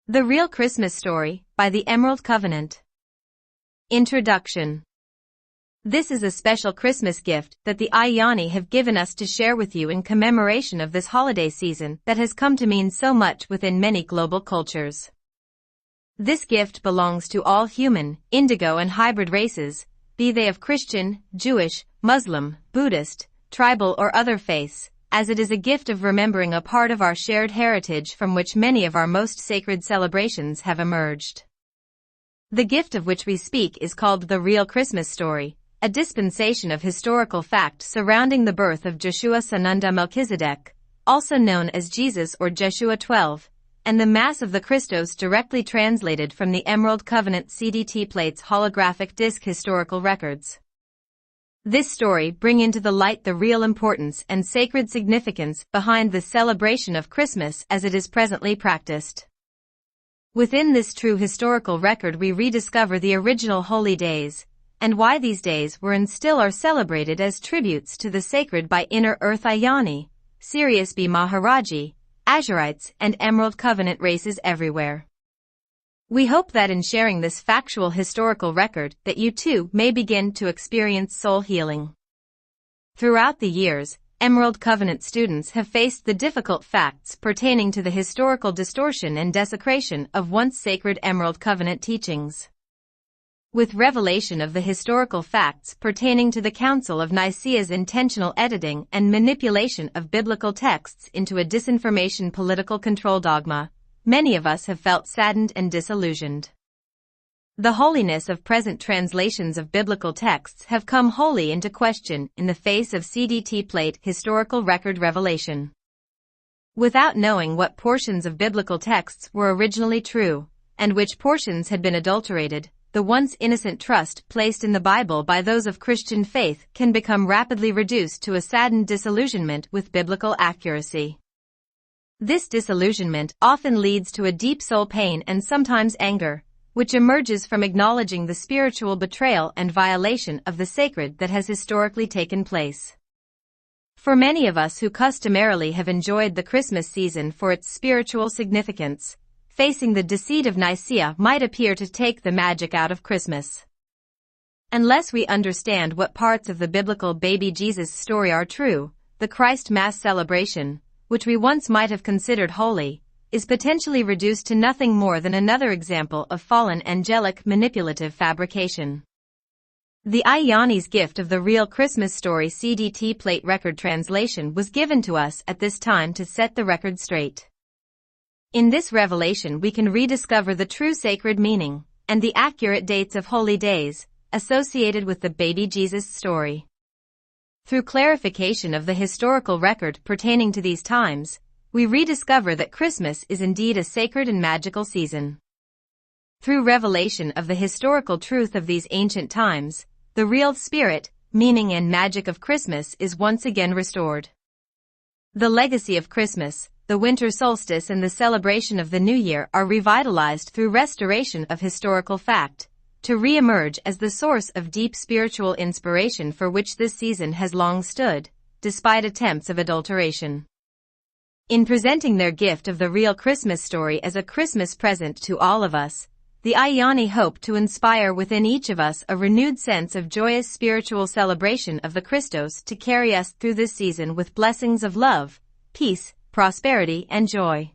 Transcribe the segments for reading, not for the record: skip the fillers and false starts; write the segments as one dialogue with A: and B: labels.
A: The Real Christmas Story, by the Emerald Covenant. Introduction. This is a special Christmas gift that the Ayani have given us to share with you in commemoration of this holiday season that has come to mean so much within many global cultures. This gift belongs to all human, indigo and hybrid races, be they of Christian, Jewish, Muslim, Buddhist, tribal or other faiths, as it is a gift of remembering a part of our shared heritage from which many of our most sacred celebrations have emerged. The gift of which we speak is called the Real Christmas Story, a dispensation of historical fact surrounding the birth of Joshua Sanunda Melchizedek, also known as Jesus or Jeshua 12, and the Mass of the Christos directly translated from the Emerald Covenant CDT plate's holographic disc historical records. This story bring into the light the real importance and sacred significance behind the celebration of Christmas as it is presently practiced. Within this true historical record we rediscover the original holy days, and why these days were and still are celebrated as tributes to the sacred by Inner Earth Ayani, Sirius B Maharaji, Azurites and Emerald Covenant races everywhere. We hope that in sharing this factual historical record that you too may begin to experience soul healing. Throughout the years, Emerald Covenant students have faced the difficult facts pertaining to the historical distortion and desecration of once sacred Emerald Covenant teachings. With revelation of the historical facts pertaining to the Council of Nicaea's intentional editing and manipulation of biblical texts into a disinformation political control dogma, many of us have felt saddened and disillusioned. The holiness of present translations of biblical texts have come wholly into question in the face of CDT plate historical record revelation. Without knowing what portions of biblical texts were originally true, and which portions had been adulterated, the once innocent trust placed in the Bible by those of Christian faith can become rapidly reduced to a saddened disillusionment with biblical accuracy. This disillusionment often leads to a deep soul pain and sometimes anger, which emerges from acknowledging the spiritual betrayal and violation of the sacred that has historically taken place. For many of us who customarily have enjoyed the Christmas season for its spiritual significance, facing the deceit of Nicaea might appear to take the magic out of Christmas. Unless we understand what parts of the biblical baby Jesus story are true, the Christ Mass celebration, which we once might have considered holy, is potentially reduced to nothing more than another example of fallen angelic manipulative fabrication. The Ayani's gift of the Real Christmas Story CDT plate record translation was given to us at this time to set the record straight. In this revelation we can rediscover the true sacred meaning and the accurate dates of holy days associated with the baby Jesus story. Through clarification of the historical record pertaining to these times, we rediscover that Christmas is indeed a sacred and magical season. Through revelation of the historical truth of these ancient times, the real spirit, meaning and magic of Christmas is once again restored. The legacy of Christmas, the winter solstice and the celebration of the New Year are revitalized through restoration of historical fact, to re-emerge as the source of deep spiritual inspiration for which this season has long stood, despite attempts of adulteration. In presenting their gift of the Real Christmas Story as a Christmas present to all of us, the Ayani hope to inspire within each of us a renewed sense of joyous spiritual celebration of the Christos to carry us through this season with blessings of love, peace, prosperity and joy.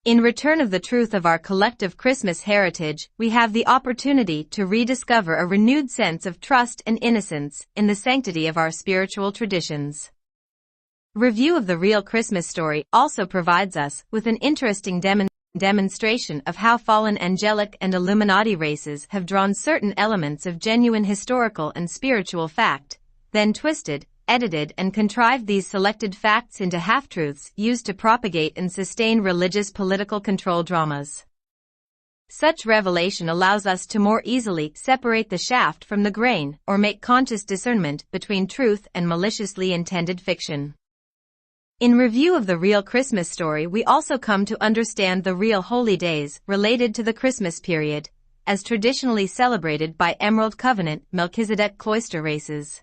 A: In return of the truth of our collective Christmas heritage, we have the opportunity to rediscover a renewed sense of trust and innocence in the sanctity of our spiritual traditions. Review of the Real Christmas Story also provides us with an interesting demonstration of how fallen angelic and Illuminati races have drawn certain elements of genuine historical and spiritual fact, then twisted, edited and contrived these selected facts into half-truths used to propagate and sustain religious political control dramas. Such revelation allows us to more easily separate the shaft from the grain or make conscious discernment between truth and maliciously intended fiction. In review of the Real Christmas Story we also come to understand the real holy days related to the Christmas period, as traditionally celebrated by Emerald Covenant Melchizedek cloister races.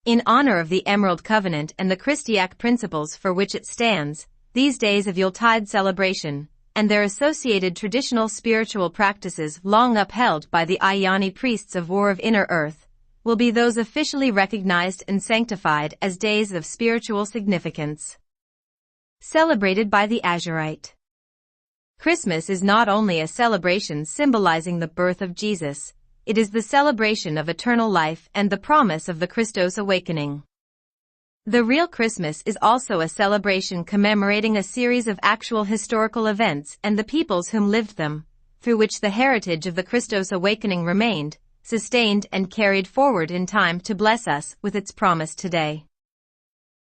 A: In honor of the Emerald Covenant and the Christiac principles for which it stands, these days of Yuletide celebration, and their associated traditional spiritual practices long upheld by the Ayani priests of War of Inner Earth, will be those officially recognized and sanctified as days of spiritual significance. Celebrated by the Azurite. Christmas is not only a celebration symbolizing the birth of Jesus, it is the celebration of eternal life and the promise of the Christos awakening. The real Christmas is also a celebration commemorating a series of actual historical events and the peoples whom lived them, through which the heritage of the Christos awakening remained, sustained and carried forward in time to bless us with its promise today.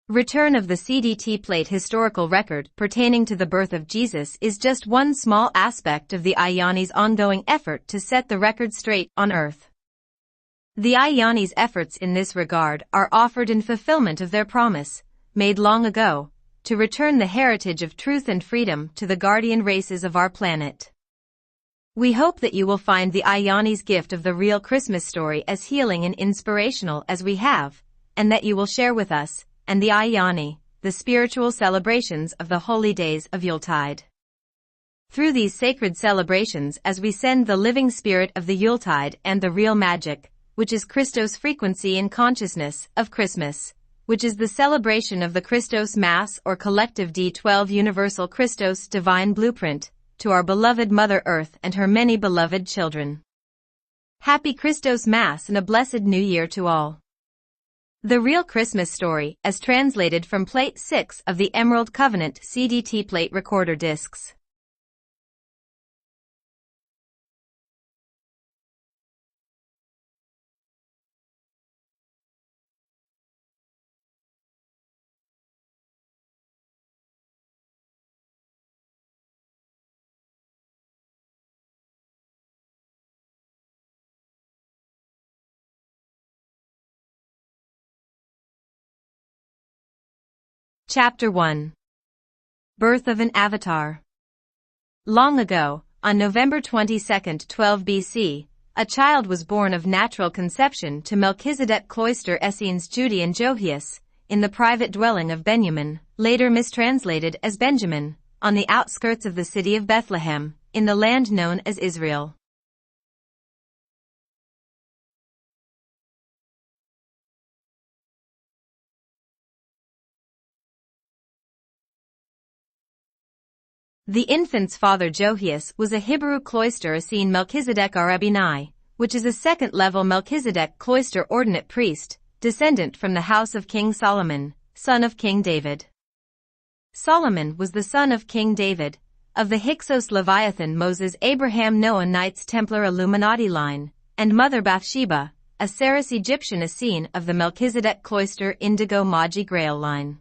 A: Return of the CDT plate historical record pertaining to the birth of Jesus is just one small aspect of the Ayani's ongoing effort to set the record straight on earth. The Ayani's efforts in this regard are offered in fulfillment of their promise, made long ago, to return the heritage of truth and freedom to the guardian races of our planet. We hope that you will find the Ayani's gift of the real Christmas story as healing and inspirational as we have, and that you will share with us, and the Ayani, the spiritual celebrations of the holy days of Yuletide. Through these sacred celebrations as we send the living spirit of the Yuletide and the real magic, which is Christos frequency in consciousness, of Christmas, which is the celebration of the Christos Mass or collective D12 universal Christos divine blueprint, to our beloved Mother Earth and her many beloved children. Happy Christos Mass and a blessed New Year to all. The Real Christmas Story, as translated from Plate 6 of the Emerald Covenant CDT plate recorder discs. Chapter 1. Birth of an Avatar. Long ago, on November 22, 12 BC, a child was born of natural conception to Melchizedek Cloister Essenes Judy and Johias, in the private dwelling of Benjamin, later mistranslated as Benjamin, on the outskirts of the city of Bethlehem, in the land known as Israel. The infant's father Johias was a Hebrew cloister Essene Melchizedek Arabinai, which is a second-level Melchizedek cloister ordinate priest, descendant from the house of King Solomon, son of King David. Solomon was the son of King David, of the Hyksos Leviathan Moses Abraham Noah Knights Templar Illuminati line, and mother Bathsheba, a Saras Egyptian Essene of the Melchizedek cloister Indigo Magi Grail line.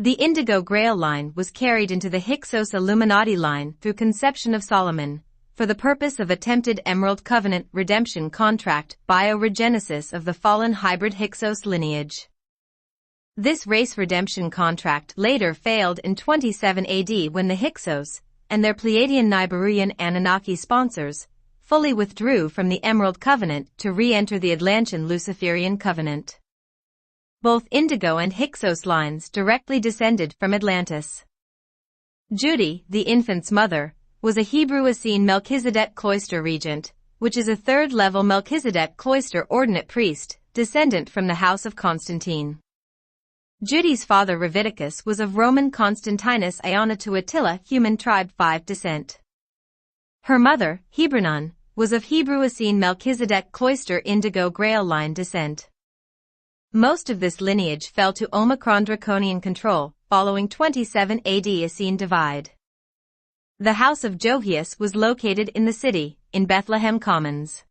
A: The Indigo Grail line was carried into the Hyksos Illuminati line through conception of Solomon, for the purpose of attempted Emerald Covenant redemption contract bioregenesis of the fallen hybrid Hyksos lineage. This race redemption contract later failed in 27 AD when the Hyksos, and their Pleiadian Nibiruyan Anunnaki sponsors, fully withdrew from the Emerald Covenant to re-enter the Atlantean Luciferian Covenant. Both Indigo and Hyksos lines directly descended from Atlantis. Judy, the infant's mother, was a Hebrew Essene Melchizedek cloister regent, which is a third-level Melchizedek cloister ordinate priest, descendant from the house of Constantine. Judy's father Raviticus was of Roman Constantinus Iona to Attila human tribe 5 descent. Her mother, Hebronon, was of Hebrew Essene Melchizedek cloister Indigo Grail line descent. Most of this lineage fell to Omicron Draconian control, following 27 AD Essene divide. The house of Johias was located in the city, in Bethlehem Commons.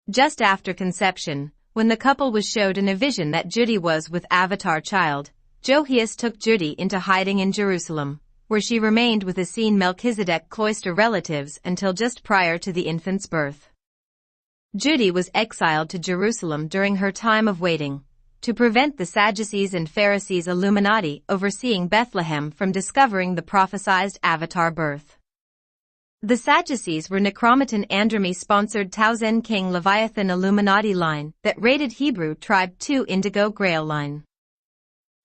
A: Just after conception, when the couple was showed in a vision that Judy was with Avatar child, Johias took Judy into hiding in Jerusalem, where she remained with Essene Melchizedek cloister relatives until just prior to the infant's birth. Judy was exiled to Jerusalem during her time of waiting, to prevent the Sadducees and Pharisees Illuminati overseeing Bethlehem from discovering the prophesied Avatar birth. The Sadducees were Necromaton Andromy-sponsored Tauzen King Leviathan Illuminati line that raided Hebrew Tribe 2 Indigo Grail line.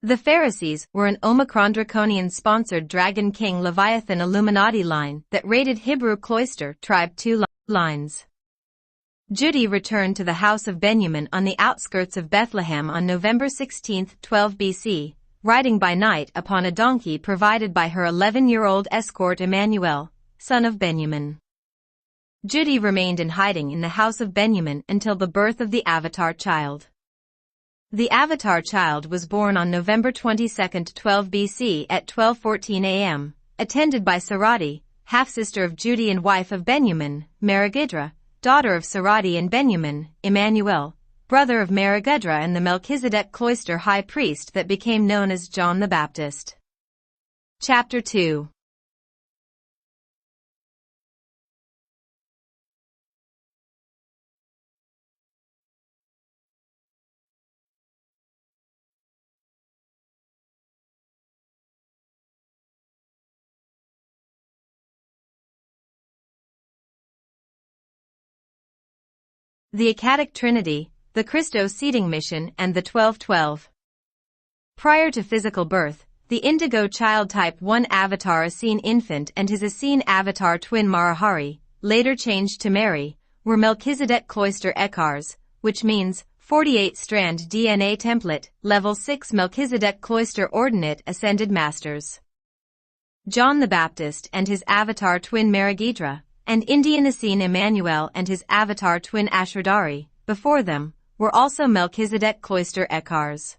A: The Pharisees were an Omicron Draconian-sponsored Dragon King Leviathan Illuminati line that raided Hebrew cloister tribe 2 lines. Judy returned to the house of Benjamin on the outskirts of Bethlehem on November 16, 12 BC, riding by night upon a donkey provided by her 11-year-old escort Emmanuel, son of Benjamin. Judy remained in hiding in the house of Benjamin until the birth of the Avatar child. The Avatar child was born on November 22, 12 BC at 12:14 a.m., attended by Sarati, half-sister of Judy and wife of Benjamin, Meregidra, daughter of Sarati and Benjamin, Emmanuel, brother of Meregidra and the Melchizedek cloister high priest that became known as John the Baptist. Chapter 2. The Akkadic Trinity, the Christos seeding mission and the 12-12. Prior to physical birth, the indigo child type 1 avatar Essene infant and his Essene avatar twin Marahari, later changed to Mary, were Melchizedek cloister Ekars, which means 48-strand DNA template, level 6 Melchizedek cloister ordinate ascended masters. John the Baptist and his avatar twin Meregidra, and Indian Essene Emmanuel and his avatar twin Ashradari, before them, were also Melchizedek cloister Ekars.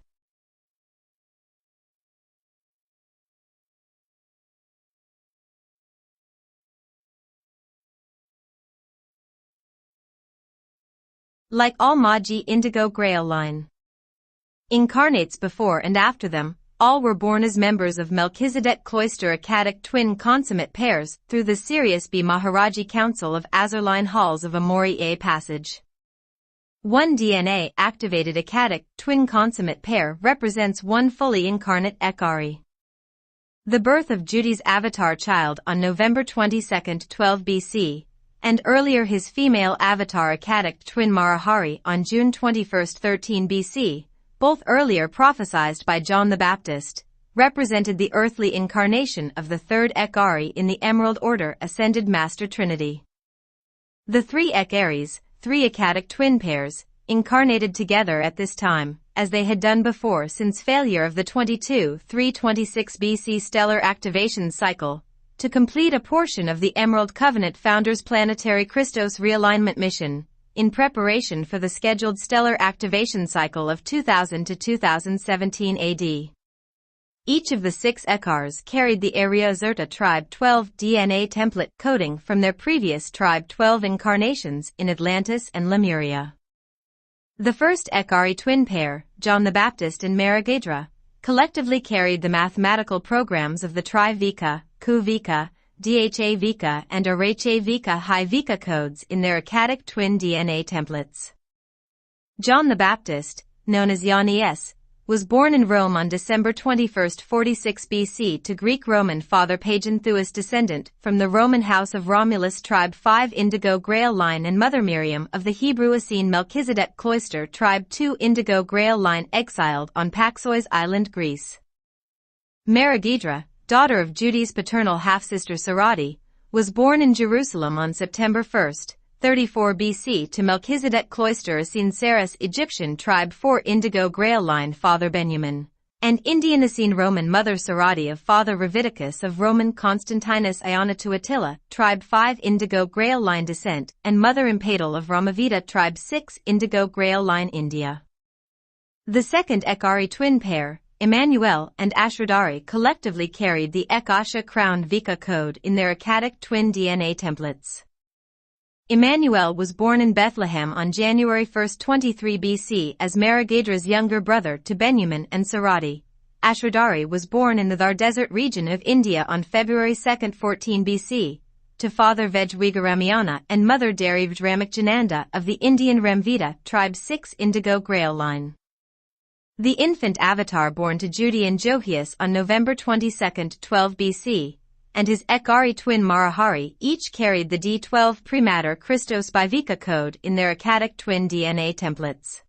A: Like all Magi Indigo Grail line incarnates before and after them, all were born as members of Melchizedek cloister Akkadic twin consummate pairs through the Sirius B. Maharaji Council of Azurline Halls of Amori A passage. One DNA-activated Akkadic twin consummate pair represents one fully incarnate Ekari. The birth of Judy's avatar child on November 22, 12 BC, and earlier his female avatar Akkadic twin Marahari on June 21, 13 BC, both earlier prophesied by John the Baptist, represented the earthly incarnation of the third Ekari in the Emerald Order Ascended Master Trinity. The three Ekaris, three Akkadic twin pairs, incarnated together at this time, as they had done before since failure of the 22-326 BC stellar activation cycle, to complete a portion of the Emerald Covenant Founders' planetary Christos realignment mission, in preparation for the scheduled stellar activation cycle of 2000 to 2017 AD. Each of the six Ekars carried the Area Zerta Tribe 12 DNA template coding from their previous Tribe 12 incarnations in Atlantis and Lemuria. The first Ekari twin pair, John the Baptist and Meregidra, collectively carried the mathematical programs of the Tri-Vika, Ku-Vika, Dha-Vika and Arache-Vika High-Vika codes in their Akkadic twin DNA templates. John the Baptist, known as Yannies, was born in Rome on December 21, 46 BC to Greek-Roman father Paganthus descendant from the Roman house of Romulus tribe 5 Indigo Grail line and mother Miriam of the Hebrew Essene Melchizedek cloister tribe 2 Indigo Grail line exiled on Paxos Island, Greece. Meregidra, daughter of Judy's paternal half-sister Sarati, was born in Jerusalem on September 1, 34 BC to Melchizedek cloister Essene Saras Egyptian tribe 4 Indigo Grail line father Benjamin, and Indian Essene Roman mother Sarati of father Raviticus of Roman Constantinus Ionitu Attila tribe 5 Indigo Grail line descent and mother Impatal of Ramavita tribe 6 Indigo Grail line India. The second Ekari twin pair, Emmanuel and Ashradari collectively carried the Ekasha crowned Vika code in their Akkadic twin DNA templates. Emmanuel was born in Bethlehem on January 1, 23 BC as Meregidra's younger brother to Benjamin and Sarati. Ashradari was born in the Thar Desert region of India on February 2, 14 BC, to father Vejvigaramyana and mother Darivjramikjananda of the Indian Ramvita tribe 6 Indigo Grail line. The infant avatar born to Judy and Johias on November 22, 12 BC, and his Ekari twin Marahari each carried the D12 Prematter Christos Bivika code in their Akkadic twin DNA templates.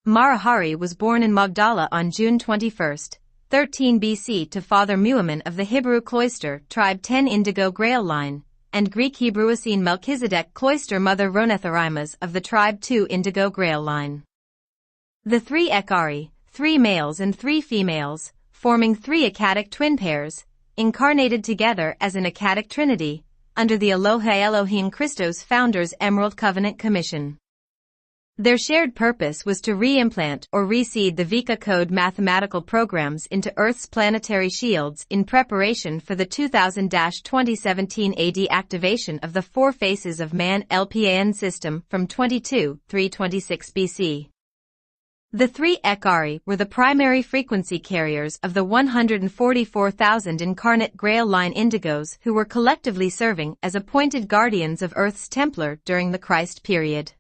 A: Marahari was born in Magdala on June 21, 13 BC to Father Muhammad of the Hebrew cloister tribe 10 Indigo Grail line, and Greek Hebrewisine Melchizedek cloister mother Ronetharimas of the tribe 2 Indigo Grail line. The three Ekari, 3 males and 3 females, forming 3 Akkadic twin pairs, incarnated together as an Akkadic trinity, under the Aloha Elohim Christos Founders Emerald Covenant Commission. Their shared purpose was to reimplant or reseed the Vika code mathematical programs into Earth's planetary shields in preparation for the 2000-2017 AD activation of the 4 faces of Man LPAN system from 326 BC. The 3 Ekari were the primary frequency carriers of the 144,000 incarnate Grail line Indigos who were collectively serving as appointed guardians of Earth's Templar during the Christ period.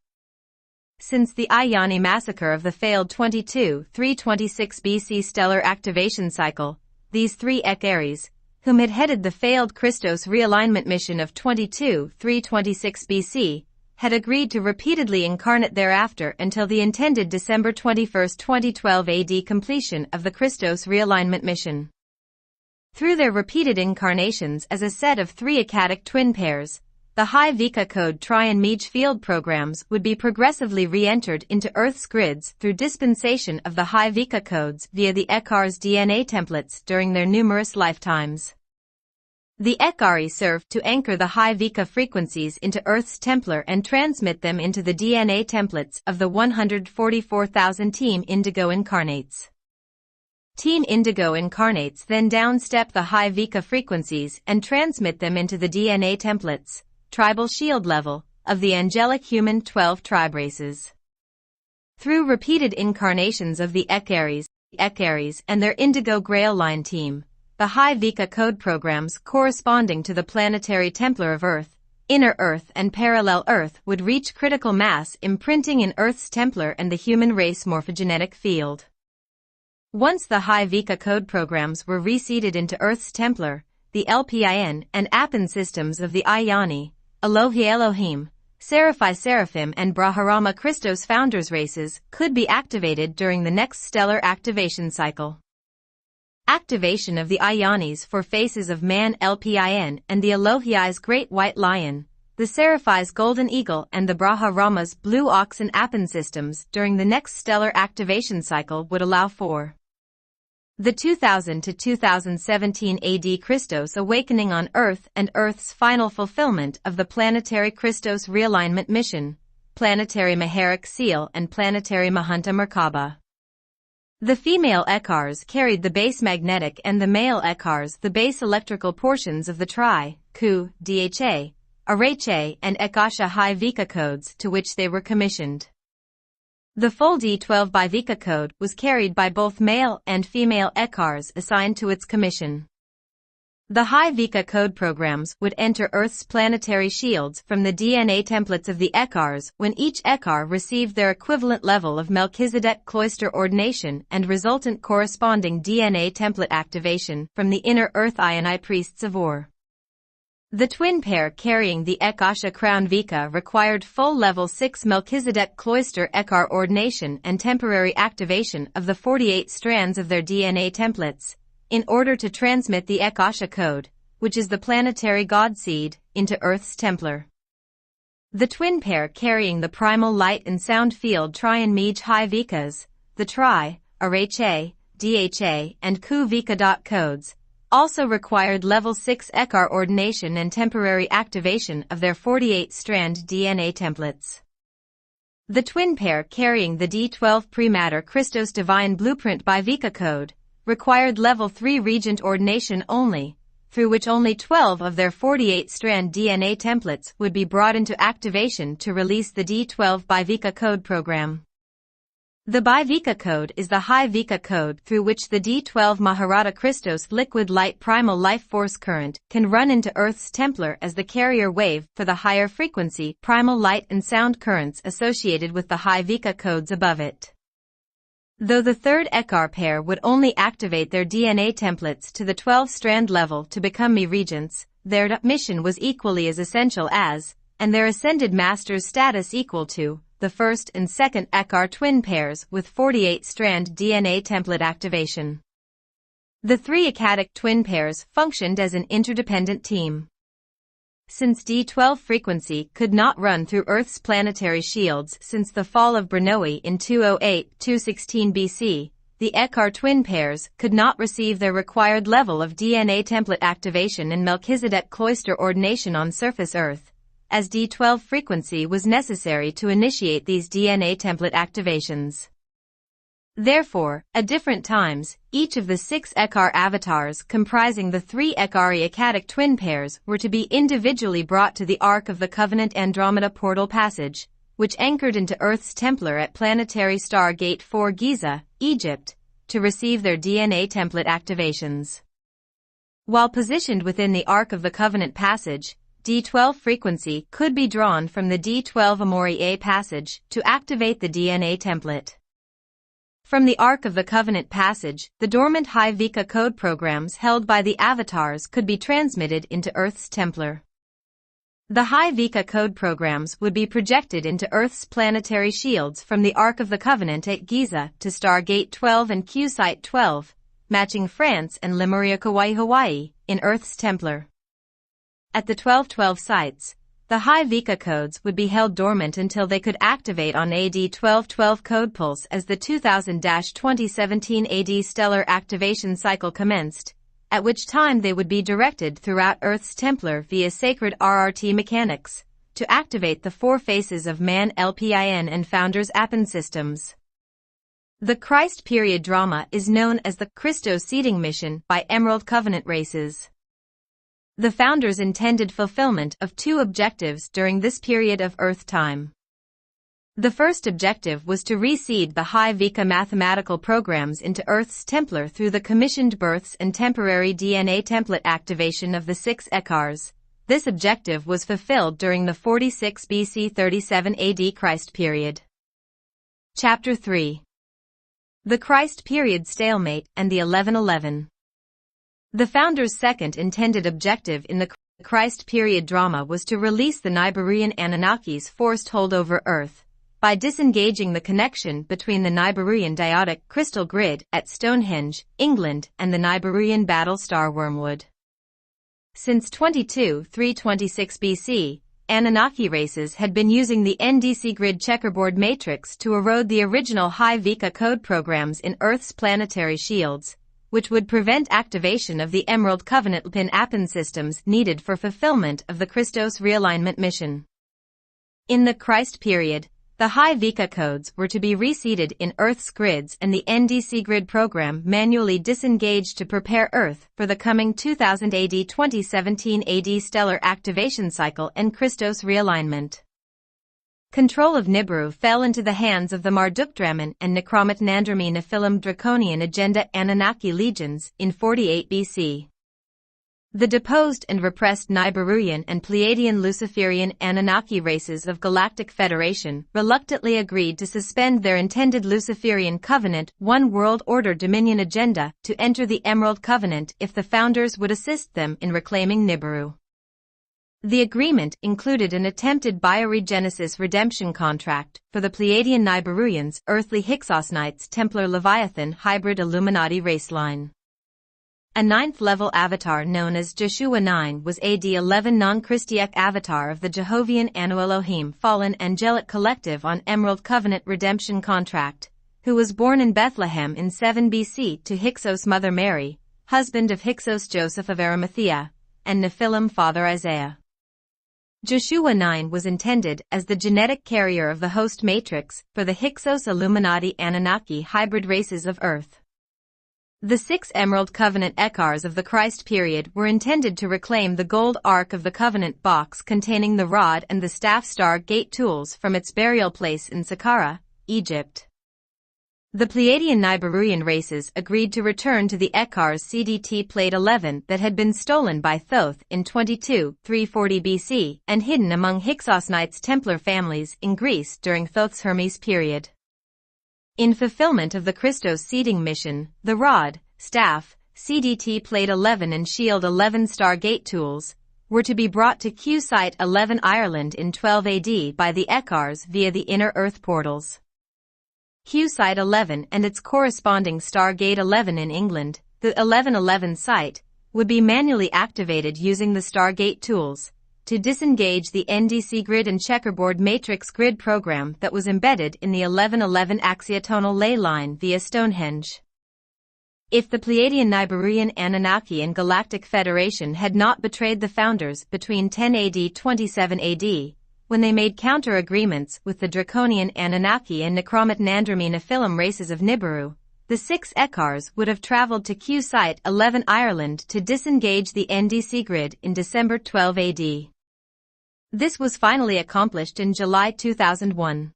A: Since the Ayani massacre of the failed 326 BC stellar activation cycle, these 3 Ekaris, whom had headed the failed Christos realignment mission of 326 BC, had agreed to repeatedly incarnate thereafter until the intended December 21, 2012 AD completion of the Christos realignment mission. Through their repeated incarnations as a set of 3 Akkadic twin pairs, the high Vika code Tri-and-Mej field programs would be progressively re-entered into Earth's grids through dispensation of the high Vika codes via the Ekar's DNA templates during their numerous lifetimes. The Ekari served to anchor the high Vika frequencies into Earth's Templar and transmit them into the DNA templates of the 144,000 Team Indigo incarnates. Team Indigo incarnates then downstep the high Vika frequencies and transmit them into the DNA templates, tribal shield level, of the angelic human 12 tribe races. Through repeated incarnations of the Ekaris and their Indigo Grail line team, the high Vika code programs corresponding to the planetary Templar of Earth, Inner Earth and Parallel Earth would reach critical mass imprinting in Earth's Templar and the human race morphogenetic field. Once the high Vika code programs were reseeded into Earth's Templar, the LPIN and APAN systems of the Ayani, Elohi Elohim, Seraphi Seraphim and Braharama Christos Founders races could be activated during the next stellar activation cycle. Activation of the Ayanis for faces of Man LPIN and the Elohi's Great White Lion, the Seraphi's Golden Eagle and the Braharama's Blue Ox and APAN systems during the next stellar activation cycle would allow for the 2000 to 2017 AD Christos awakening on Earth and Earth's final fulfillment of the planetary Christos realignment mission, planetary Maharak Seal and planetary Mahanta Merkaba. The female Ekars carried the base magnetic and the male Ekars the base electrical portions of the Tri, Ku, Dha, Arache and Akasha high Vika codes to which they were commissioned. The full D12 by Vika code was carried by both male and female Ekars assigned to its commission. The high Vika code programs would enter Earth's planetary shields from the DNA templates of the Ekars when each Ekar received their equivalent level of Melchizedek cloister ordination and resultant corresponding DNA template activation from the inner Earth Ioni priests of Ur. The twin pair carrying the Akasha crown Vika required full level 6 Melchizedek cloister Ekar ordination and temporary activation of the 48 strands of their DNA templates, in order to transmit the Akasha code, which is the planetary God seed, into Earth's Templar. The twin pair carrying the primal light and sound field Tri-and-Mej high Vikas, the Tri, Arache, Dha and Ku Vika codes, also required level 6 Ekar ordination and temporary activation of their 48-strand DNA templates. The twin pair carrying the D12 Prematter Christos Divine Blueprint by Vika code required level 3 Regent ordination only, through which only 12 of their 48-strand DNA templates would be brought into activation to release the D12 by Vika code program. The Bi-Vika code is the high Vika code through which the D12 Maharata Christos liquid light primal life force current can run into Earth's Templar as the carrier wave for the higher frequency primal light and sound currents associated with the high Vika codes above it. Though the third Ekar pair would only activate their DNA templates to the 12-strand level to become me-regents, their mission was equally as essential as, and their ascended master's status equal to, the first and second Echar twin pairs with 48-strand DNA template activation. The three Echadic twin pairs functioned as an interdependent team. Since D12 frequency could not run through Earth's planetary shields since the fall of Bernoulli in 208-216 BC, the Echar twin pairs could not receive their required level of DNA template activation in Melchizedek cloister ordination on surface Earth, as D12 frequency was necessary to initiate these DNA template activations. Therefore, at different times, each of the 6 Echar avatars comprising the 3 Echari Echadic twin pairs were to be individually brought to the Ark of the Covenant Andromeda portal passage, which anchored into Earth's Templar at planetary star Gate 4 Giza, Egypt, to receive their DNA template activations. While positioned within the Ark of the Covenant passage, D12 frequency could be drawn from the D12 Amori A passage to activate the DNA template. From the Ark of the Covenant passage, the dormant High Vika code programs held by the avatars could be transmitted into Earth's Templar. The High Vika code programs would be projected into Earth's planetary shields from the Ark of the Covenant at Giza to Stargate 12 and Q-Site 12, matching France and Lemuria Kauai, Hawaii, in Earth's Templar. At the 1212 sites, the High Vika codes would be held dormant until they could activate on AD 1212 code pulse as the 2000-2017 AD stellar activation cycle commenced, at which time they would be directed throughout Earth's Templar via sacred RRT mechanics to activate the 4 faces of Man LPIN and Founders Appen systems. The Christ period drama is known as the Christos seeding mission by Emerald Covenant races. The Founders intended fulfillment of 2 objectives during this period of Earth time. The first objective was to reseed the High Vika mathematical programs into Earth's Templar through the commissioned births and temporary DNA template activation of the 6 Echars. This objective was fulfilled during the 46 BC 37 AD Christ period. Chapter 3. The Christ period stalemate and the 1111. The Founders' second intended objective in the Christ period drama was to release the Nibiruan Anunnaki's forced hold over Earth, by disengaging the connection between the Nibiruan diotic crystal grid at Stonehenge, England, and the Nibiruan battle star Wormwood. Since 326 BC, Anunnaki races had been using the NDC grid checkerboard matrix to erode the original High Vika code programs in Earth's planetary shields, which would prevent activation of the Emerald Covenant pin Appen systems needed for fulfillment of the Christos realignment mission. In the Christ period, the High Vika codes were to be reseeded in Earth's grids and the NDC grid program manually disengaged to prepare Earth for the coming 2000 AD 2017 AD stellar activation cycle and Christos realignment. Control of Nibiru fell into the hands of the Mardukdraman and Necromat Nandrimi Nephilim Draconian Agenda Anunnaki legions in 48 BC. The deposed and repressed Nibiruan and Pleiadian Luciferian Anunnaki races of Galactic Federation reluctantly agreed to suspend their intended Luciferian Covenant One World Order Dominion agenda to enter the Emerald Covenant if the Founders would assist them in reclaiming Nibiru. The agreement included an attempted bioregenesis redemption contract for the Pleiadian Nibiruans Earthly Hyksos Templar Leviathan hybrid Illuminati race line. A 9th-level avatar known as Joshua 9 was AD 11 non-Christiac avatar of the Jehovian Anu Elohim fallen angelic collective on Emerald Covenant redemption contract, who was born in Bethlehem in 7 BC to Hyksos Mother Mary, husband of Hyksos Joseph of Arimathea, and Nephilim father Isaiah. Joshua 9 was intended as the genetic carrier of the host matrix for the Hyksos Illuminati Anunnaki hybrid races of Earth. The 6 Emerald Covenant Echars of the Christ period were intended to reclaim the gold Ark of the Covenant box containing the rod and the staff star gate tools from its burial place in Saqqara, Egypt. The Pleiadian Nibiruan races agreed to return to the Echars CDT Plate 11 that had been stolen by Thoth in 340 BC and hidden among Hyksosnites Templar families in Greece during Thoth's Hermes period. In fulfillment of the Christos seeding mission, the rod, staff, CDT Plate 11 and Shield 11 star gate tools were to be brought to Q Site 11 Ireland in 12 AD by the Eckars via the inner earth portals. Q Site 11 and its corresponding Stargate 11 in England, the 1111 site, would be manually activated using the Stargate tools to disengage the NDC grid and checkerboard matrix grid program that was embedded in the 1111 axiotonal ley line via Stonehenge. If the Pleiadian, Nibiruian, Anunnaki and Galactic Federation had not betrayed the founders between 10 AD 27 AD, when they made counter-agreements with the Draconian Anunnaki and Necromantic Andromi Nephilim races of Nibiru, the 6 Eckars would have traveled to Q Site 11 Ireland to disengage the NDC grid in December 12 AD. This was finally accomplished in July 2001.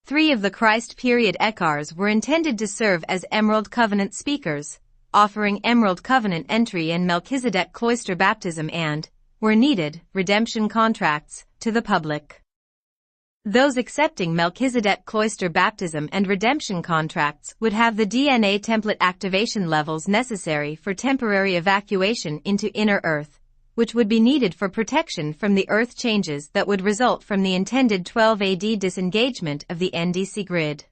A: 3 of the Christ period Eckars were intended to serve as Emerald Covenant speakers, offering Emerald Covenant entry and Melchizedek cloister baptism and, where needed, redemption contracts, to the public. Those accepting Melchizedek cloister baptism and redemption contracts would have the DNA template activation levels necessary for temporary evacuation into inner Earth, which would be needed for protection from the Earth changes that would result from the intended 12 AD disengagement of the NDC grid.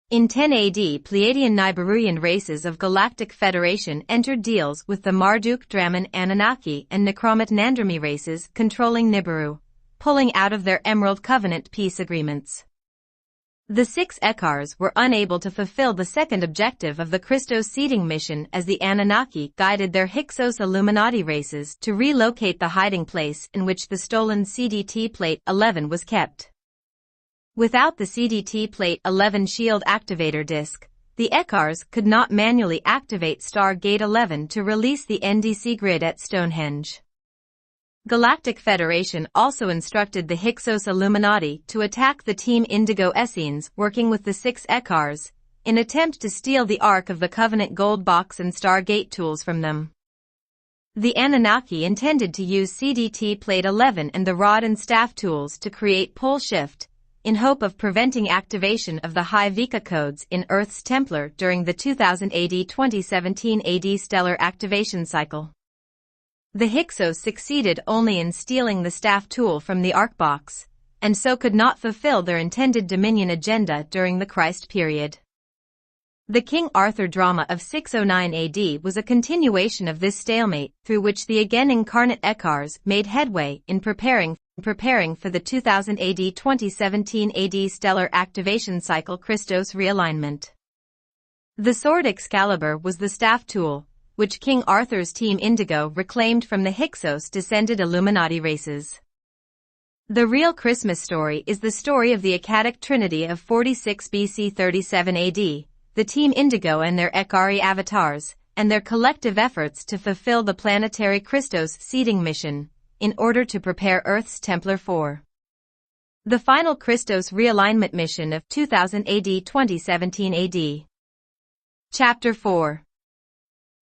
A: In 10 AD, Pleiadian Nibiruian races of Galactic Federation entered deals with the Marduk Draman Anunnaki and Necromantic Andromi races controlling Nibiru, pulling out of their Emerald Covenant peace agreements. The 6 Eckars were unable to fulfill the second objective of the Christos seeding mission as the Anunnaki guided their Hyksos Illuminati races to relocate the hiding place in which the stolen CDT Plate 11 was kept. Without the CDT Plate 11 shield activator disk, the Eckars could not manually activate Stargate 11 to release the NDC grid at Stonehenge. Galactic Federation also instructed the Hyksos Illuminati to attack the Team Indigo Essenes working with the 6 Eckars, in attempt to steal the Ark of the Covenant gold box and Stargate tools from them. The Anunnaki intended to use CDT Plate 11 and the rod and staff tools to create pole shift, in hope of preventing activation of the high Vika codes in Earth's Templar during the 2000 AD 2017 AD stellar activation cycle. The Hyksos succeeded only in stealing the staff tool from the Ark box, and so could not fulfill their intended Dominion agenda during the Christ period. The King Arthur drama of 609 AD was a continuation of this stalemate through which the again incarnate Eckars made headway in preparing for the 2000 AD 2017 AD stellar activation cycle Christos realignment. The sword Excalibur was the staff tool, which King Arthur's Team Indigo reclaimed from the Hyksos descended Illuminati races. The real Christmas story is the story of the Akkadic Trinity of 46 BC 37 AD, the Team Indigo and their Ekkari avatars, and their collective efforts to fulfill the planetary Christos seeding mission, in order to prepare Earth's Templar for the final Christos realignment mission of 2000 AD 2017 AD. Chapter 4.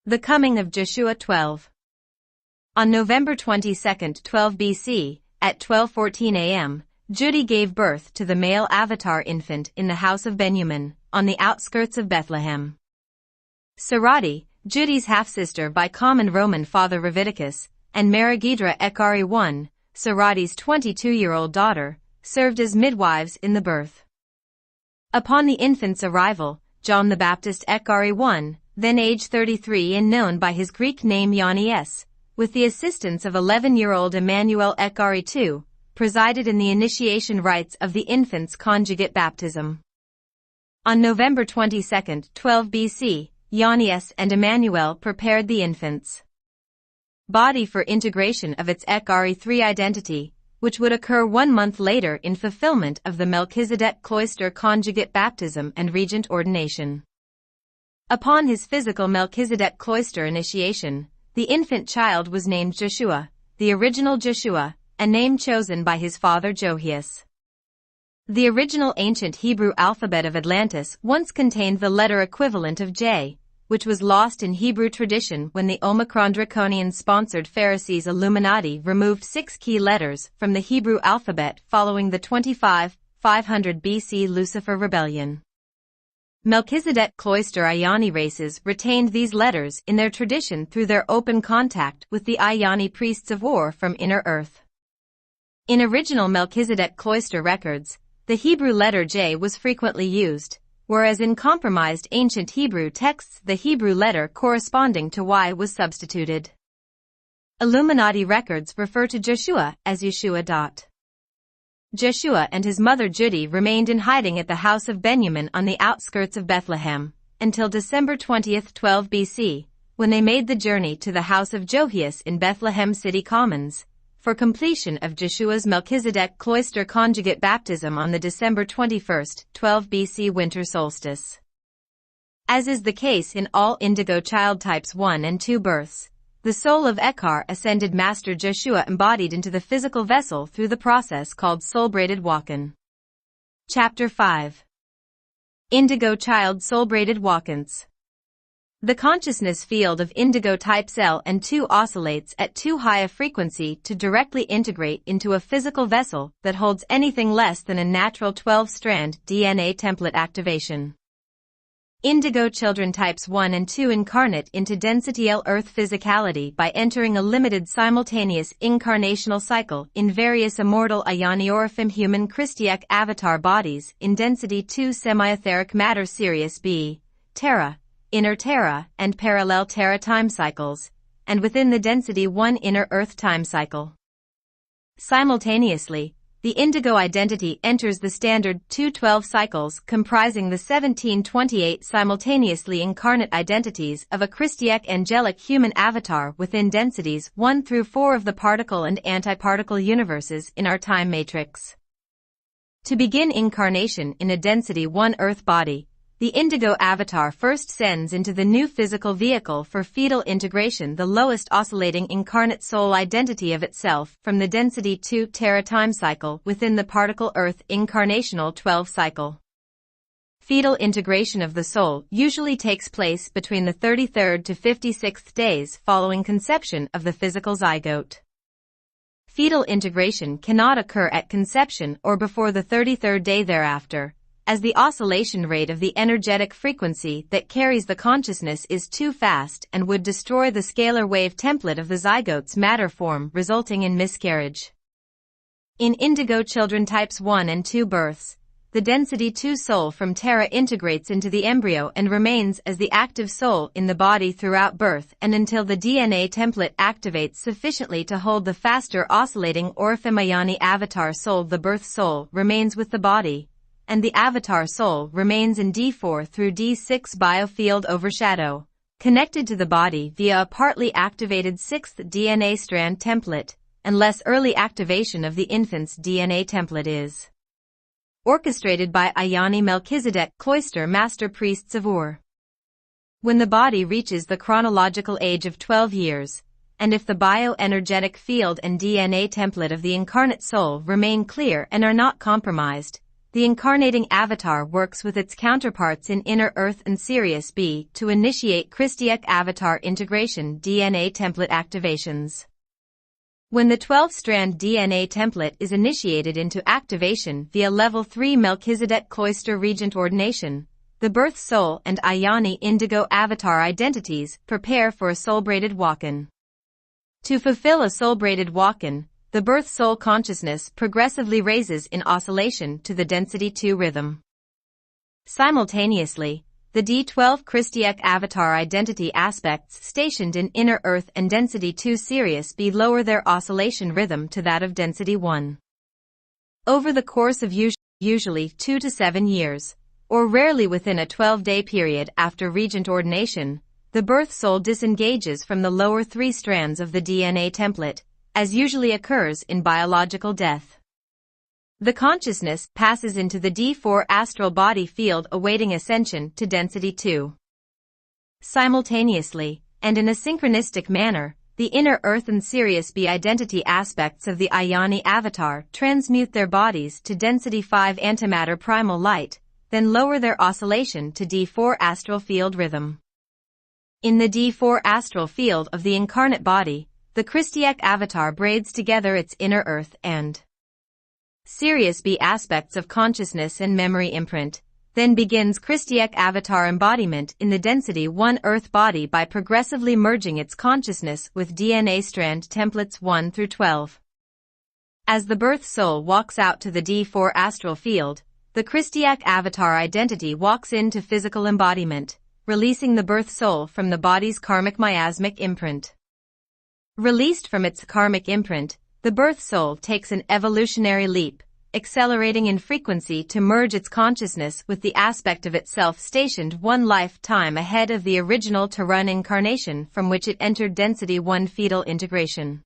A: The Coming of Joshua 12. On November 22, 12 BC, at 12:14 a.m., Judy gave birth to the male avatar infant in the house of Benjamin, on the outskirts of Bethlehem. Sarati, Judy's half-sister by common Roman father Raviticus, and Maragidra Ekkari I, Sarati's 22-year-old daughter, served as midwives in the birth. Upon the infant's arrival, John the Baptist Ekkari I, then age 33 and known by his Greek name Yannis, with the assistance of 11-year-old Emmanuel Ekkari II, presided in the initiation rites of the infant's conjugate baptism. On November 22, 12 BC, Yannis and Emmanuel prepared the infant's body for integration of its Ekkari III identity, which would occur 1 month later in fulfillment of the Melchizedek cloister conjugate baptism and regent ordination. Upon his physical Melchizedek cloister initiation, the infant child was named Joshua, the original Joshua, a name chosen by his father Johias. The original ancient Hebrew alphabet of Atlantis once contained the letter equivalent of J, which was lost in Hebrew tradition when the Omicron Draconian-sponsored Pharisees Illuminati removed 6 key letters from the Hebrew alphabet following the 500 BC Lucifer rebellion. Melchizedek cloister Ayani races retained these letters in their tradition through their open contact with the Ayani priests of Ur from inner earth. In original Melchizedek cloister records, the Hebrew letter J was frequently used, whereas in compromised ancient Hebrew texts the Hebrew letter corresponding to Y was substituted. Illuminati records refer to Joshua as Yeshua. Joshua and his mother Judy remained in hiding at the house of Benjamin on the outskirts of Bethlehem, until December 20, 12 BC, when they made the journey to the house of Johias in Bethlehem City Commons, for completion of Joshua's Melchizedek cloister conjugate baptism on the December 21, 12 BC winter solstice. As is the case in all indigo child types 1 and 2 births, the soul of Echar ascended Master Joshua embodied into the physical vessel through the process called soul-braided walk-in. Chapter 5. Indigo child soul-braided walk-ins. The consciousness field of indigo types L and 2 oscillates at too high a frequency to directly integrate into a physical vessel that holds anything less than a natural 12-strand DNA template activation. Indigo children types 1 and 2 incarnate into density L Earth physicality by entering a limited simultaneous incarnational cycle in various immortal Ayani-Orifim human Christiac avatar bodies in density 2 semi-etheric matter Sirius B, Terra, inner Terra and parallel Terra time cycles, and within the density 1 inner Earth time cycle. Simultaneously, the indigo identity enters the standard 212 cycles comprising the 1728 simultaneously incarnate identities of a Christiac angelic human avatar within densities 1 through 4 of the particle and antiparticle universes in our time matrix. To begin incarnation in a density 1 Earth body, the indigo avatar first sends into the new physical vehicle for fetal integration the lowest oscillating incarnate soul identity of itself from the density 2 Terra time cycle within the particle Earth incarnational 12 cycle. Fetal integration of the soul usually takes place between the 33rd to 56th days following conception of the physical zygote. Fetal integration cannot occur at conception or before the 33rd day thereafter, as the oscillation rate of the energetic frequency that carries the consciousness is too fast and would destroy the scalar wave template of the zygote's matter form, resulting in miscarriage. In indigo children types 1 and 2 births, the density 2 soul from Terra integrates into the embryo and remains as the active soul in the body throughout birth and until the DNA template activates sufficiently to hold the faster oscillating Orifim Ayani avatar soul. The birth soul remains with the body, and the avatar soul remains in D4 through D6 biofield overshadow, connected to the body via a partly activated 6th DNA strand template, unless early activation of the infant's DNA template is orchestrated by Ayani Melchizedek cloister master priests of Ur. When the body reaches the chronological age of 12 years, and if the bioenergetic field and DNA template of the incarnate soul remain clear and are not compromised, the incarnating avatar works with its counterparts in inner Earth and Sirius B to initiate Christiac avatar integration DNA template activations. When the 12-strand DNA template is initiated into activation via Level 3 Melchizedek cloister regent ordination, the birth soul and Ayani indigo avatar identities prepare for a soul-braided walk-in. To fulfill a soul-braided walk-in, the birth soul consciousness progressively raises in oscillation to the density 2 rhythm. Simultaneously, the D12 Christiac avatar identity aspects stationed in inner Earth and density 2 Sirius B lower their oscillation rhythm to that of density 1. Over the course of usually 2 to 7 years, or rarely within a 12-day period after regent ordination, the birth soul disengages from the lower 3 strands of the DNA template, as usually occurs in biological death. The consciousness passes into the D4 astral body field awaiting ascension to density 2. Simultaneously, and in a synchronistic manner, the inner Earth and Sirius B identity aspects of the Ayani avatar transmute their bodies to density 5 antimatter primal light, then lower their oscillation to D4 astral field rhythm. In the D4 astral field of the incarnate body, the Christiac avatar braids together its inner Earth and Sirius B aspects of consciousness and memory imprint, then begins Christiac avatar embodiment in the density 1 Earth body by progressively merging its consciousness with DNA strand templates 1 through 12. As the birth soul walks out to the D4 astral field, the Christiac avatar identity walks into physical embodiment, releasing the birth soul from the body's karmic miasmic imprint. Released from its karmic imprint, the birth soul takes an evolutionary leap, accelerating in frequency to merge its consciousness with the aspect of itself stationed 1 lifetime ahead of the original Terran incarnation from which it entered density 1 fetal integration.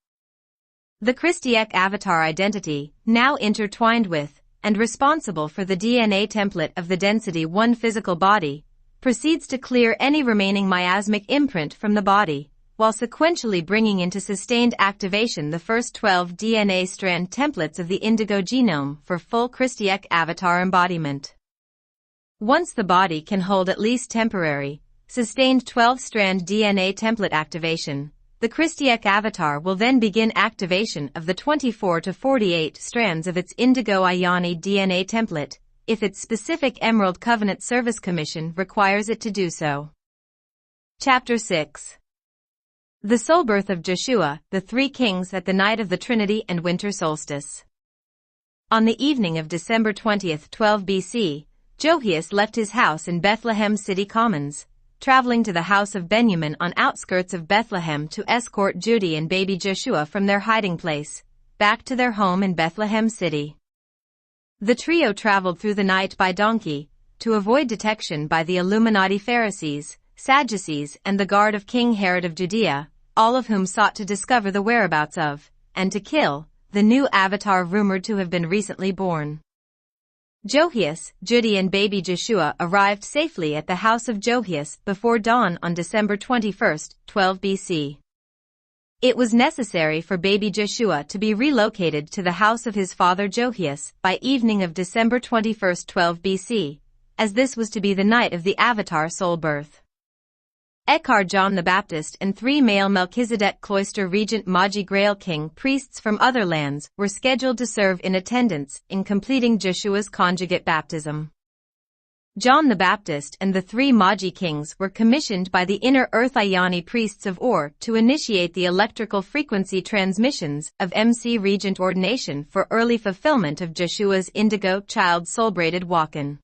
A: The Christiac avatar identity, now intertwined with, and responsible for the DNA template of the density 1 physical body, proceeds to clear any remaining miasmic imprint from the body, while sequentially bringing into sustained activation the first 12 DNA strand templates of the indigo genome for full Christiac avatar embodiment. Once the body can hold at least temporary, sustained 12-strand DNA template activation, the Christiac avatar will then begin activation of the 24 to 48 strands of its indigo Ioni DNA template, if its specific Emerald Covenant Service Commission requires it to do so. Chapter 6. The Soul Birth of Joshua, the Three Kings at the Night of the Trinity and Winter Solstice. On the evening of December 20, 12 BC, Johias left his house in Bethlehem City Commons, traveling to the house of Benjamin on outskirts of Bethlehem to escort Judy and baby Joshua from their hiding place, back to their home in Bethlehem City. The trio traveled through the night by donkey, to avoid detection by the Illuminati Pharisees, Sadducees and the guard of King Herod of Judea, all of whom sought to discover the whereabouts of, and to kill, the new avatar rumored to have been recently born. Johias, Judy and baby Joshua arrived safely at the house of Johias before dawn on December 21, 12 BC. It was necessary for baby Joshua to be relocated to the house of his father Johias by evening of December 21, 12 BC, as this was to be the night of the avatar soul birth. Eckhar John the Baptist and 3 male Melchizedek cloister regent Magi Grail King priests from other lands were scheduled to serve in attendance in completing Joshua's conjugate baptism. John the Baptist and the 3 Magi Kings were commissioned by the Inner Earth Ioni priests of Ur to initiate the electrical frequency transmissions of MC Regent ordination for early fulfillment of Joshua's indigo child soul-braided walk-in.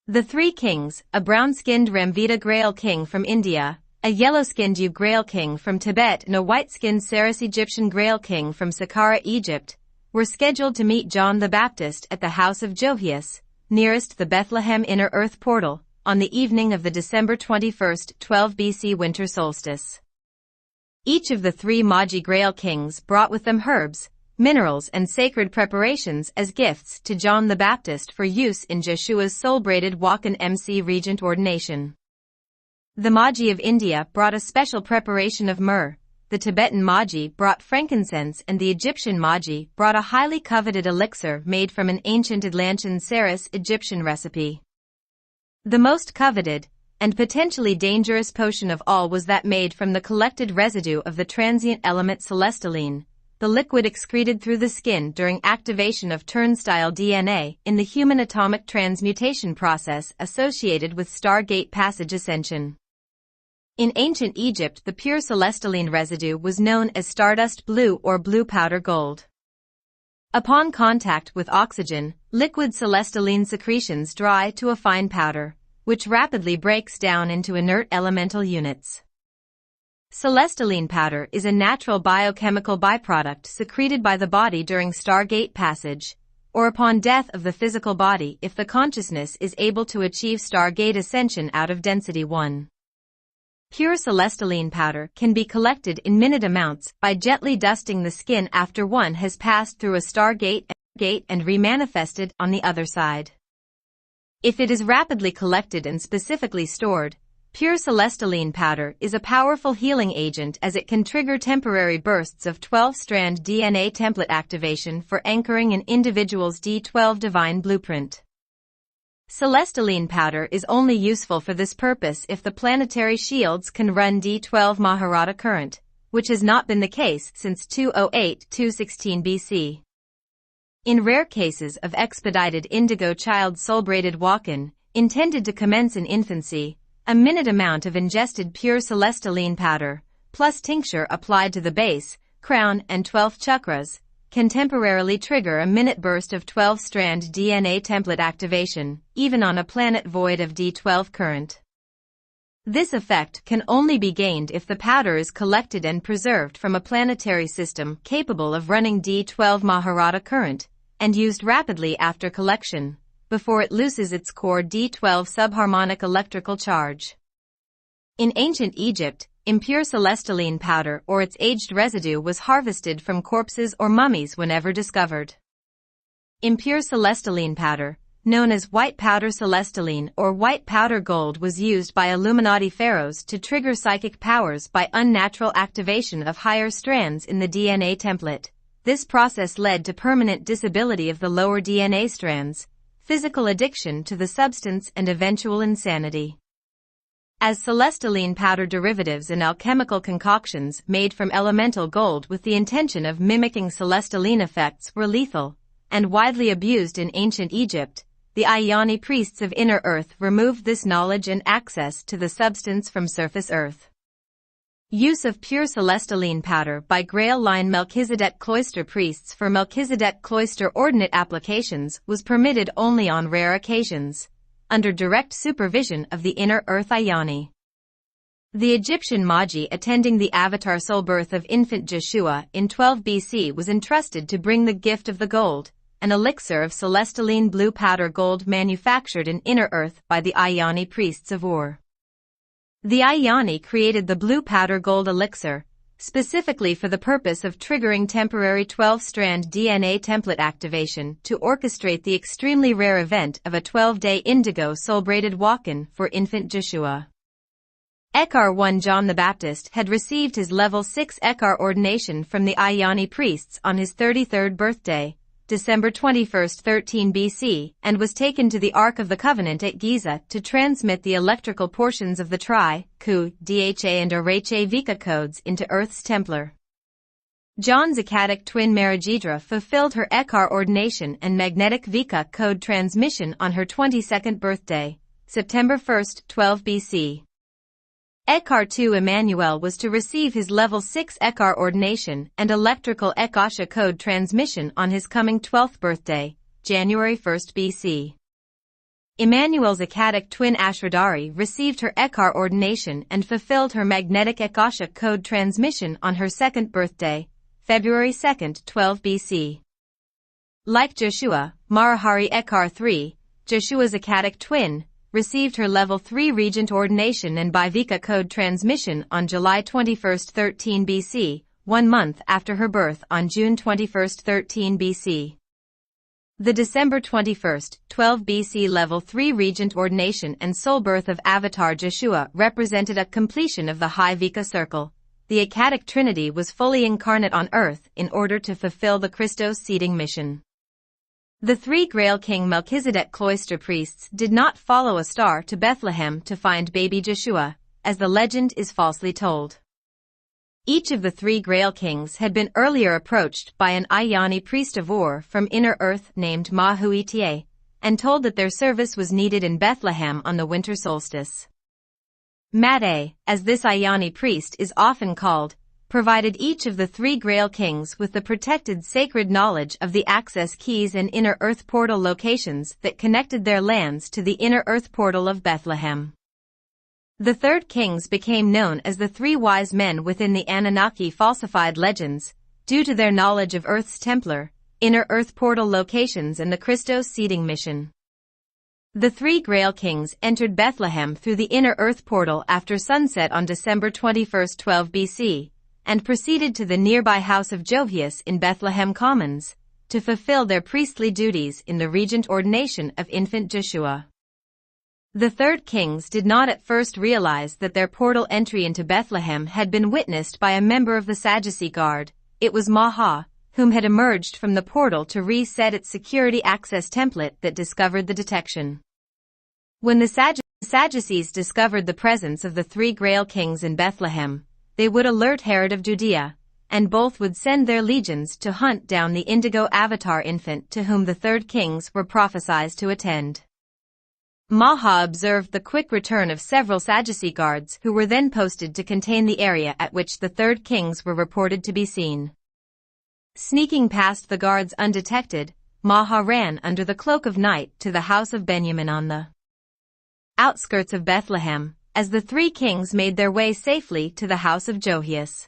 A: The 3 kings, a brown-skinned Ramvita Grail King from India, a yellow-skinned Yu Grail King from Tibet and a white-skinned Saras Egyptian Grail King from Saqqara, Egypt, were scheduled to meet John the Baptist at the house of Johias, nearest the Bethlehem Inner Earth portal, on the evening of the December 21, 12 BC winter solstice. Each of the 3 Magi Grail Kings brought with them herbs, minerals and sacred preparations as gifts to John the Baptist for use in Joshua's soul-braided walk-in MC Regent ordination. The Magi of India brought a special preparation of myrrh, the Tibetan Magi brought frankincense and the Egyptian Magi brought a highly coveted elixir made from an ancient Atlantean Saras Egyptian recipe. The most coveted, and potentially dangerous potion of all was that made from the collected residue of the transient element celestaline, the liquid excreted through the skin during activation of turnstile DNA in the human atomic transmutation process associated with Stargate Passage ascension. In ancient Egypt, the pure celestaline residue was known as stardust blue or blue powder gold. Upon contact with oxygen, liquid celestaline secretions dry to a fine powder, which rapidly breaks down into inert elemental units. Celestaline powder is a natural biochemical byproduct secreted by the body during Stargate Passage, or upon death of the physical body if the consciousness is able to achieve Stargate ascension out of density 1. Pure celestaline powder can be collected in minute amounts by gently dusting the skin after one has passed through a Stargate and remanifested on the other side. If it is rapidly collected and specifically stored, pure celestaline powder is a powerful healing agent as it can trigger temporary bursts of 12-strand DNA template activation for anchoring an individual's D12 divine blueprint. Celestaline powder is only useful for this purpose if the planetary shields can run D12 Maharata current, which has not been the case since 208-216 BC. In rare cases of expedited indigo child soul-braided walk-in, intended to commence in infancy, a minute amount of ingested pure celestaline powder, plus tincture applied to the base, crown and 12th chakras, can temporarily trigger a minute burst of 12-strand DNA template activation, even on a planet void of D12 current. This effect can only be gained if the powder is collected and preserved from a planetary system capable of running D12 Maharata current, and used rapidly after collection, before it loses its core D12 subharmonic electrical charge. In ancient Egypt, impure celestaline powder or its aged residue was harvested from corpses or mummies whenever discovered. Impure celestaline powder, known as white powder celestaline or white powder gold, was used by Illuminati pharaohs to trigger psychic powers by unnatural activation of higher strands in the DNA template. This process led to permanent disability of the lower DNA strands, physical addiction to the substance and eventual insanity. As celestaline powder derivatives and alchemical concoctions made from elemental gold with the intention of mimicking celestaline effects were lethal and widely abused in ancient Egypt, the Ayani priests of Inner Earth removed this knowledge and access to the substance from surface Earth. Use of pure celestaline powder by Grail line Melchizedek cloister priests for Melchizedek cloister ordinate applications was permitted only on rare occasions, under direct supervision of the Inner Earth Ayani. The Egyptian Magi attending the avatar soul birth of infant Joshua in 12 BC was entrusted to bring the gift of the gold, an elixir of celestaline blue powder gold manufactured in Inner Earth by the Ayani priests of Ur. The Ayani created the blue powder gold elixir, specifically for the purpose of triggering temporary 12-strand DNA template activation to orchestrate the extremely rare event of a 12-day indigo soul-braided walk-in for infant Joshua. Ekar 1 John the Baptist had received his level 6 Ekar ordination from the Ayani priests on his 33rd birthday, December 21, 13 BC, and was taken to the Ark of the Covenant at Giza to transmit the electrical portions of the Tri, Ku, Dha and Arache Vika codes into Earth's Templar. John's Akkadic twin Marigidra fulfilled her Ekar ordination and magnetic Vika code transmission on her 22nd birthday, September 1, 12 BC. Ekar 2 Emmanuel was to receive his level 6 Ekar ordination and electrical Ekasha code transmission on his coming 12th birthday, January 1 BC. Emmanuel's Akkadic twin Ashradari received her Ekar ordination and fulfilled her magnetic Akasha code transmission on her 2nd birthday, February 2, 12 BC. Like Joshua, Marahari Ekar 3, Joshua's Akkadic twin, received her level 3 regent ordination and Bivika code transmission on July 21, 13 BC, 1 month after her birth on June 21, 13 BC. The December 21, 12 BC level 3 regent ordination and soul birth of Avatar Joshua represented a completion of the high Vika circle. The Akkadic Trinity was fully incarnate on earth in order to fulfill the Christos seeding mission. The three Grail King Melchizedek cloister priests did not follow a star to Bethlehem to find baby Joshua, as the legend is falsely told. Each of the three Grail Kings had been earlier approached by an Ayani priest of Ur from Inner Earth named Mahuitie, and told that their service was needed in Bethlehem on the winter solstice. Mate, as this Ayani priest is often called, provided each of the three Grail Kings with the protected sacred knowledge of the access keys and Inner Earth portal locations that connected their lands to the Inner Earth portal of Bethlehem. The third kings became known as the three wise men within the Anunnaki falsified legends, due to their knowledge of Earth's Templar, Inner Earth portal locations and the Christos seeding mission. The three Grail Kings entered Bethlehem through the Inner Earth portal after sunset on December 21, 12 BC, and proceeded to the nearby house of Jovius in Bethlehem Commons, to fulfill their priestly duties in the regent ordination of infant Joshua. The third kings did not at first realize that their portal entry into Bethlehem had been witnessed by a member of the Sadducee Guard. It was Maha, whom had emerged from the portal to reset its security access template that discovered the detection. When the Sadducees discovered the presence of the three Grail Kings in Bethlehem, they would alert Herod of Judea, and both would send their legions to hunt down the indigo avatar infant to whom the third kings were prophesied to attend. Maha observed the quick return of several Sadducee guards who were then posted to contain the area at which the third kings were reported to be seen. Sneaking past the guards undetected, Maha ran under the cloak of night to the house of Benjamin on the outskirts of Bethlehem, as the three kings made their way safely to the house of Johias.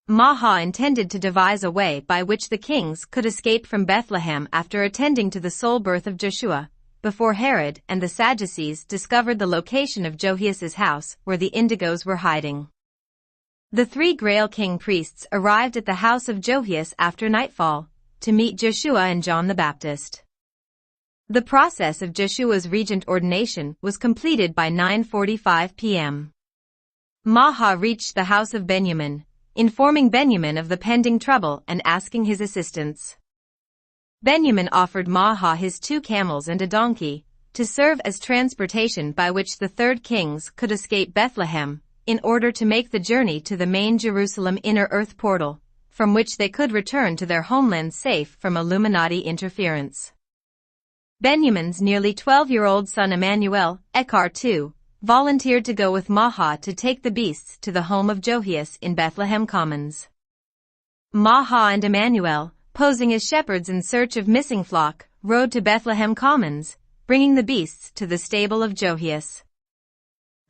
A: Maha intended to devise a way by which the kings could escape from Bethlehem after attending to the sole birth of Joshua, before Herod and the Sadducees discovered the location of Johias's house where the indigos were hiding. The three Grail king priests arrived at the house of Johias after nightfall, to meet Joshua and John the Baptist. The process of Joshua's regent ordination was completed by 9:45 p.m. Maha reached the house of Benjamin, informing Benjamin of the pending trouble and asking his assistance. Benjamin offered Maha his 2 camels and a donkey, to serve as transportation by which the third kings could escape Bethlehem, in order to make the journey to the main Jerusalem inner earth portal, from which they could return to their homeland safe from Illuminati interference. Benjamin's nearly 12-year-old son Emmanuel, Echar too, volunteered to go with Maha to take the beasts to the home of Johias in Bethlehem Commons. Maha and Emmanuel, posing as shepherds in search of missing flock, rode to Bethlehem Commons, bringing the beasts to the stable of Johias.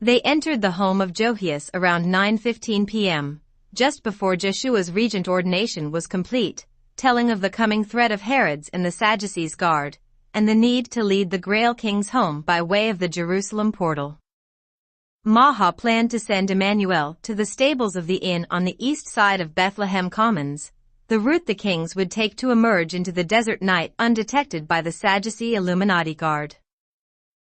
A: They entered the home of Johias around 9:15 p.m., just before Joshua's regent ordination was complete, telling of the coming threat of Herod's and the Sadducees' guard, and the need to lead the Grail kings home by way of the Jerusalem portal. Maha planned to send Emmanuel to the stables of the inn on the east side of Bethlehem Commons, the route the kings would take to emerge into the desert night undetected by the Sadducee Illuminati guard.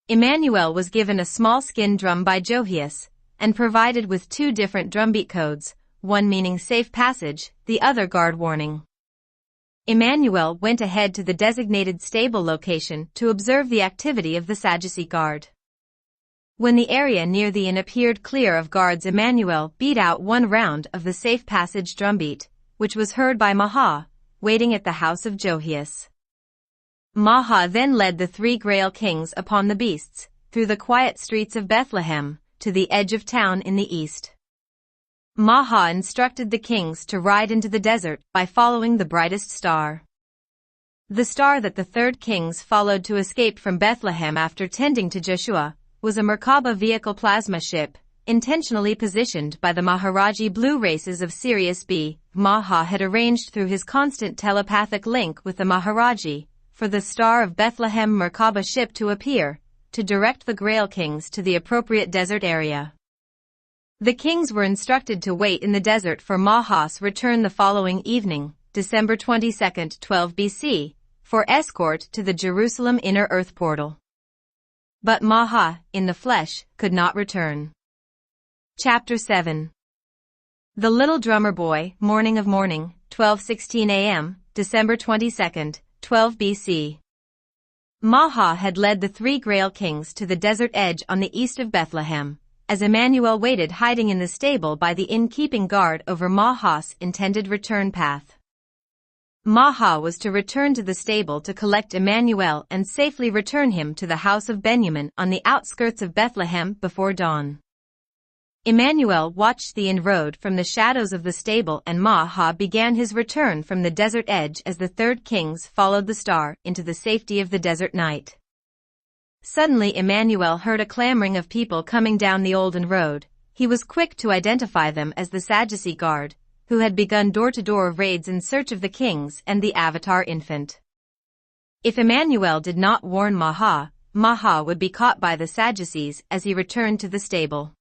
A: Emmanuel was given a small skin drum by Johias, and provided with 2 different drumbeat codes, one meaning safe passage, the other guard warning. Emmanuel went ahead to the designated stable location to observe the activity of the Sadducee guard. When the area near the inn appeared clear of guards, Emmanuel beat out 1 round of the safe passage drumbeat, which was heard by Maha, waiting at the house of Johias. Maha then led the 3 Grail kings upon the beasts, through the quiet streets of Bethlehem, to the edge of town in the east. Maha instructed the kings to ride into the desert by following the brightest star. The star that the third kings followed to escape from Bethlehem after tending to Joshua was a Merkaba vehicle plasma ship, intentionally positioned by the Maharaji blue races of Sirius B. Maha had arranged through his constant telepathic link with the Maharaji, for the Star of Bethlehem Merkaba ship to appear, to direct the Grail kings to the appropriate desert area. The kings were instructed to wait in the desert for Maha's return the following evening, December 22, 12 BC, for escort to the Jerusalem inner earth portal. But Maha, in the flesh, could not return. Chapter 7. The Little Drummer Boy, Morning of Morning, 12:16 a.m., December 22, 12 BC. Maha had led the 3 Grail kings to the desert edge on the east of Bethlehem, as Emmanuel waited hiding in the stable by the inn-keeping guard over Maha's intended return path. Maha was to return to the stable to collect Emmanuel and safely return him to the house of Benjamin on the outskirts of Bethlehem before dawn. Emmanuel watched the inn road from the shadows of the stable, and Maha began his return from the desert edge as the third kings followed the star into the safety of the desert night. Suddenly Emmanuel heard a clamoring of people coming down the olden road. He was quick to identify them as the Sadducee guard, who had begun door-to-door raids in search of the kings and the Avatar infant. If Emmanuel did not warn Maha, Maha would be caught by the Sadducees as he returned to the stable.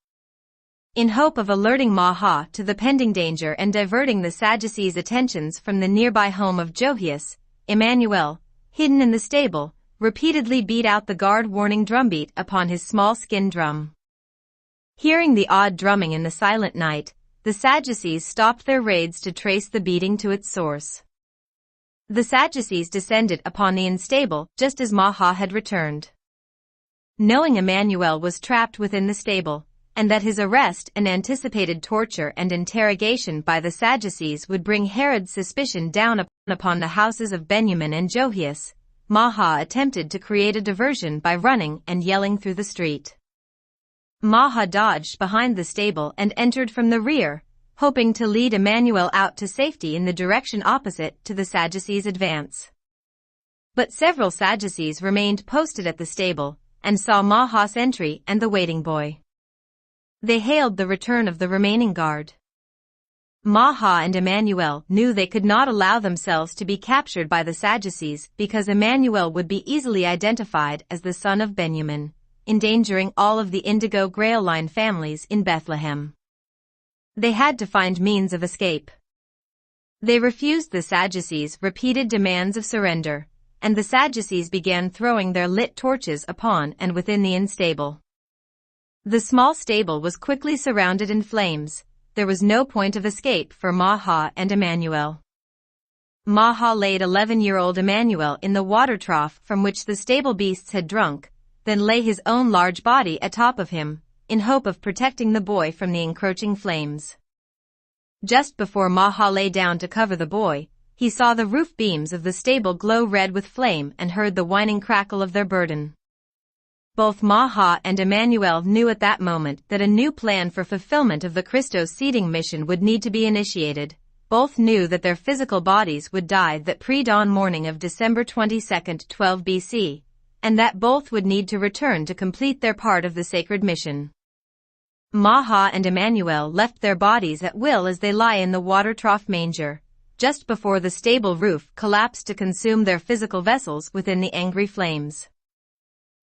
A: In hope of alerting Maha to the pending danger and diverting the Sadducees' attentions from the nearby home of Johias, Emmanuel, hidden in the stable, repeatedly beat out the guard warning drumbeat upon his small skin drum. Hearing the odd drumming in the silent night, the Sadducees stopped their raids to trace the beating to its source. The Sadducees descended upon the inn stable just as Maha had returned. Knowing Emmanuel was trapped within the stable, and that his arrest and anticipated torture and interrogation by the Sadducees would bring Herod's suspicion down upon the houses of Benjamin and Johias, Maha attempted to create a diversion by running and yelling through the street. Maha dodged behind the stable and entered from the rear, hoping to lead Emmanuel out to safety in the direction opposite to the Sadducees' advance. But several Sadducees remained posted at the stable and saw Maha's entry and the waiting boy. They hailed the return of the remaining guard. Maha and Emmanuel knew they could not allow themselves to be captured by the Sadducees because Emmanuel would be easily identified as the son of Benjamin, endangering all of the Indigo Grail line families in Bethlehem. They had to find means of escape. They refused the Sadducees' repeated demands of surrender, and the Sadducees began throwing their lit torches upon and within the inn stable. The small stable was quickly surrounded in flames. There was no point of escape for Maha and Emmanuel. Maha laid 11-year-old Emmanuel in the water trough from which the stable beasts had drunk, then lay his own large body atop of him, in hope of protecting the boy from the encroaching flames. Just before Maha lay down to cover the boy, he saw the roof beams of the stable glow red with flame and heard the whining crackle of their burden. Both Maha and Emmanuel knew at that moment that a new plan for fulfillment of the Christos seeding mission would need to be initiated. Both knew that their physical bodies would die that pre-dawn morning of December 22, 12 BC, and that both would need to return to complete their part of the sacred mission. Maha and Emmanuel left their bodies at will as they lie in the water trough manger, just before the stable roof collapsed to consume their physical vessels within the angry flames.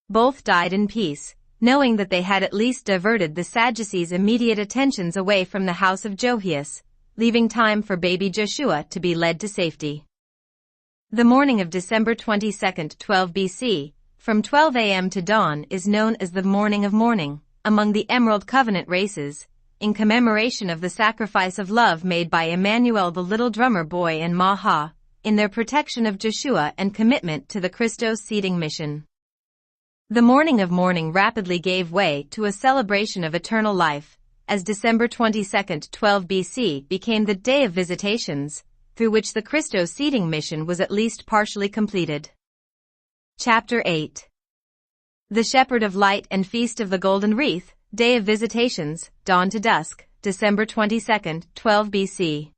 A: Both died in peace, knowing that they had at least diverted the Sadducees' immediate attentions away from the house of Johias, leaving time for baby Joshua to be led to safety. The morning of December 22, 12 BC, from 12 a.m. to dawn is known as the Morning of Mourning among the Emerald Covenant races, in commemoration of the sacrifice of love made by Emmanuel the little drummer boy and Maha, in their protection of Joshua and commitment to the Christos seeding mission. The Morning of Mourning rapidly gave way to a celebration of eternal life, as December 22, 12 BC became the Day of Visitations, through which the Christos seeding mission was at least partially completed. Chapter 8. The Shepherd of Light and Feast of the Golden Wreath, Day of Visitations, Dawn to Dusk, December 22, 12 BC.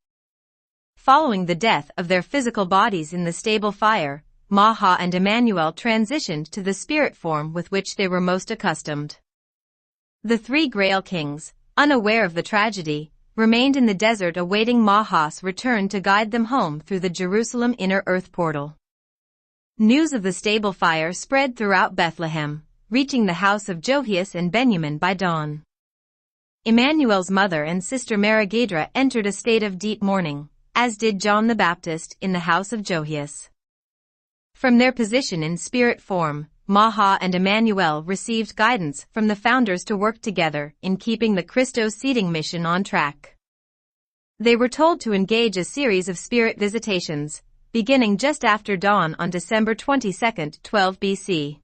A: Following the death of their physical bodies in the stable fire, Maha and Emmanuel transitioned to the spirit form with which they were most accustomed. The three Grail kings, unaware of the tragedy, remained in the desert awaiting Maha's return to guide them home through the Jerusalem inner earth portal. News of the stable fire spread throughout Bethlehem, reaching the house of Johias and Benjamin by dawn. Emmanuel's mother and sister Maragidra entered a state of deep mourning, as did John the Baptist in the house of Johias. From their position in spirit form, Maha and Emmanuel received guidance from the founders to work together in keeping the Christos seeding mission on track. They were told to engage a series of spirit visitations, beginning just after dawn on December 22, 12 BC.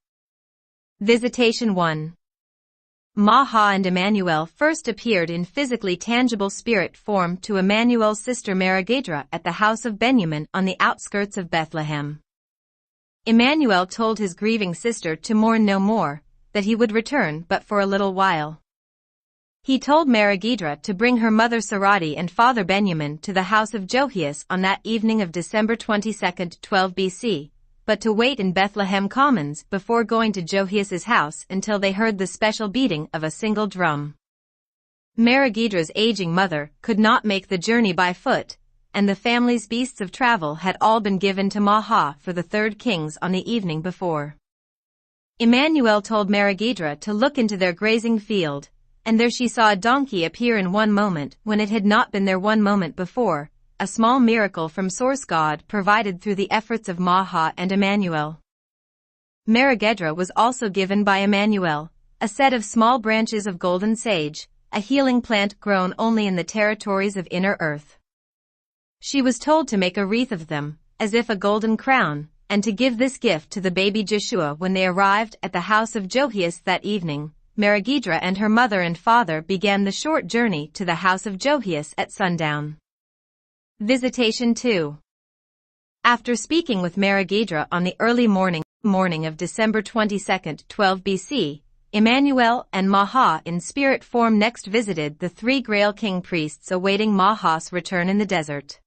A: Visitation 1. Maha and Emmanuel first appeared in physically tangible spirit form to Emmanuel's sister Maragidra at the house of Benjamin on the outskirts of Bethlehem. Emmanuel told his grieving sister to mourn no more, that he would return but for a little while. He told Maragidra to bring her mother Sarati and father Benjamin to the house of Johias on that evening of December 22, 12 BC, but to wait in Bethlehem Commons before going to Johias's house until they heard the special beating of a single drum. Maragidra's aging mother could not make the journey by foot, and the family's beasts of travel had all been given to Maha for the third kings on the evening before. Emmanuel told Maragidra to look into their grazing field, and there she saw a donkey appear in one moment when it had not been there one moment before, a small miracle from Source God provided through the efforts of Maha and Emmanuel. Maragidra was also given by Emmanuel a set of small branches of golden sage, a healing plant grown only in the territories of inner earth. She was told to make a wreath of them, as if a golden crown, and to give this gift to the baby Joshua when they arrived at the house of Johias that evening. Maragidra and her mother and father began the short journey to the house of Johias at sundown. Visitation 2. After speaking with Meregidra on the early morning of December 22, 12 BC, Emmanuel and Maha in spirit form next visited the three Grail King priests awaiting Maha's return in the desert.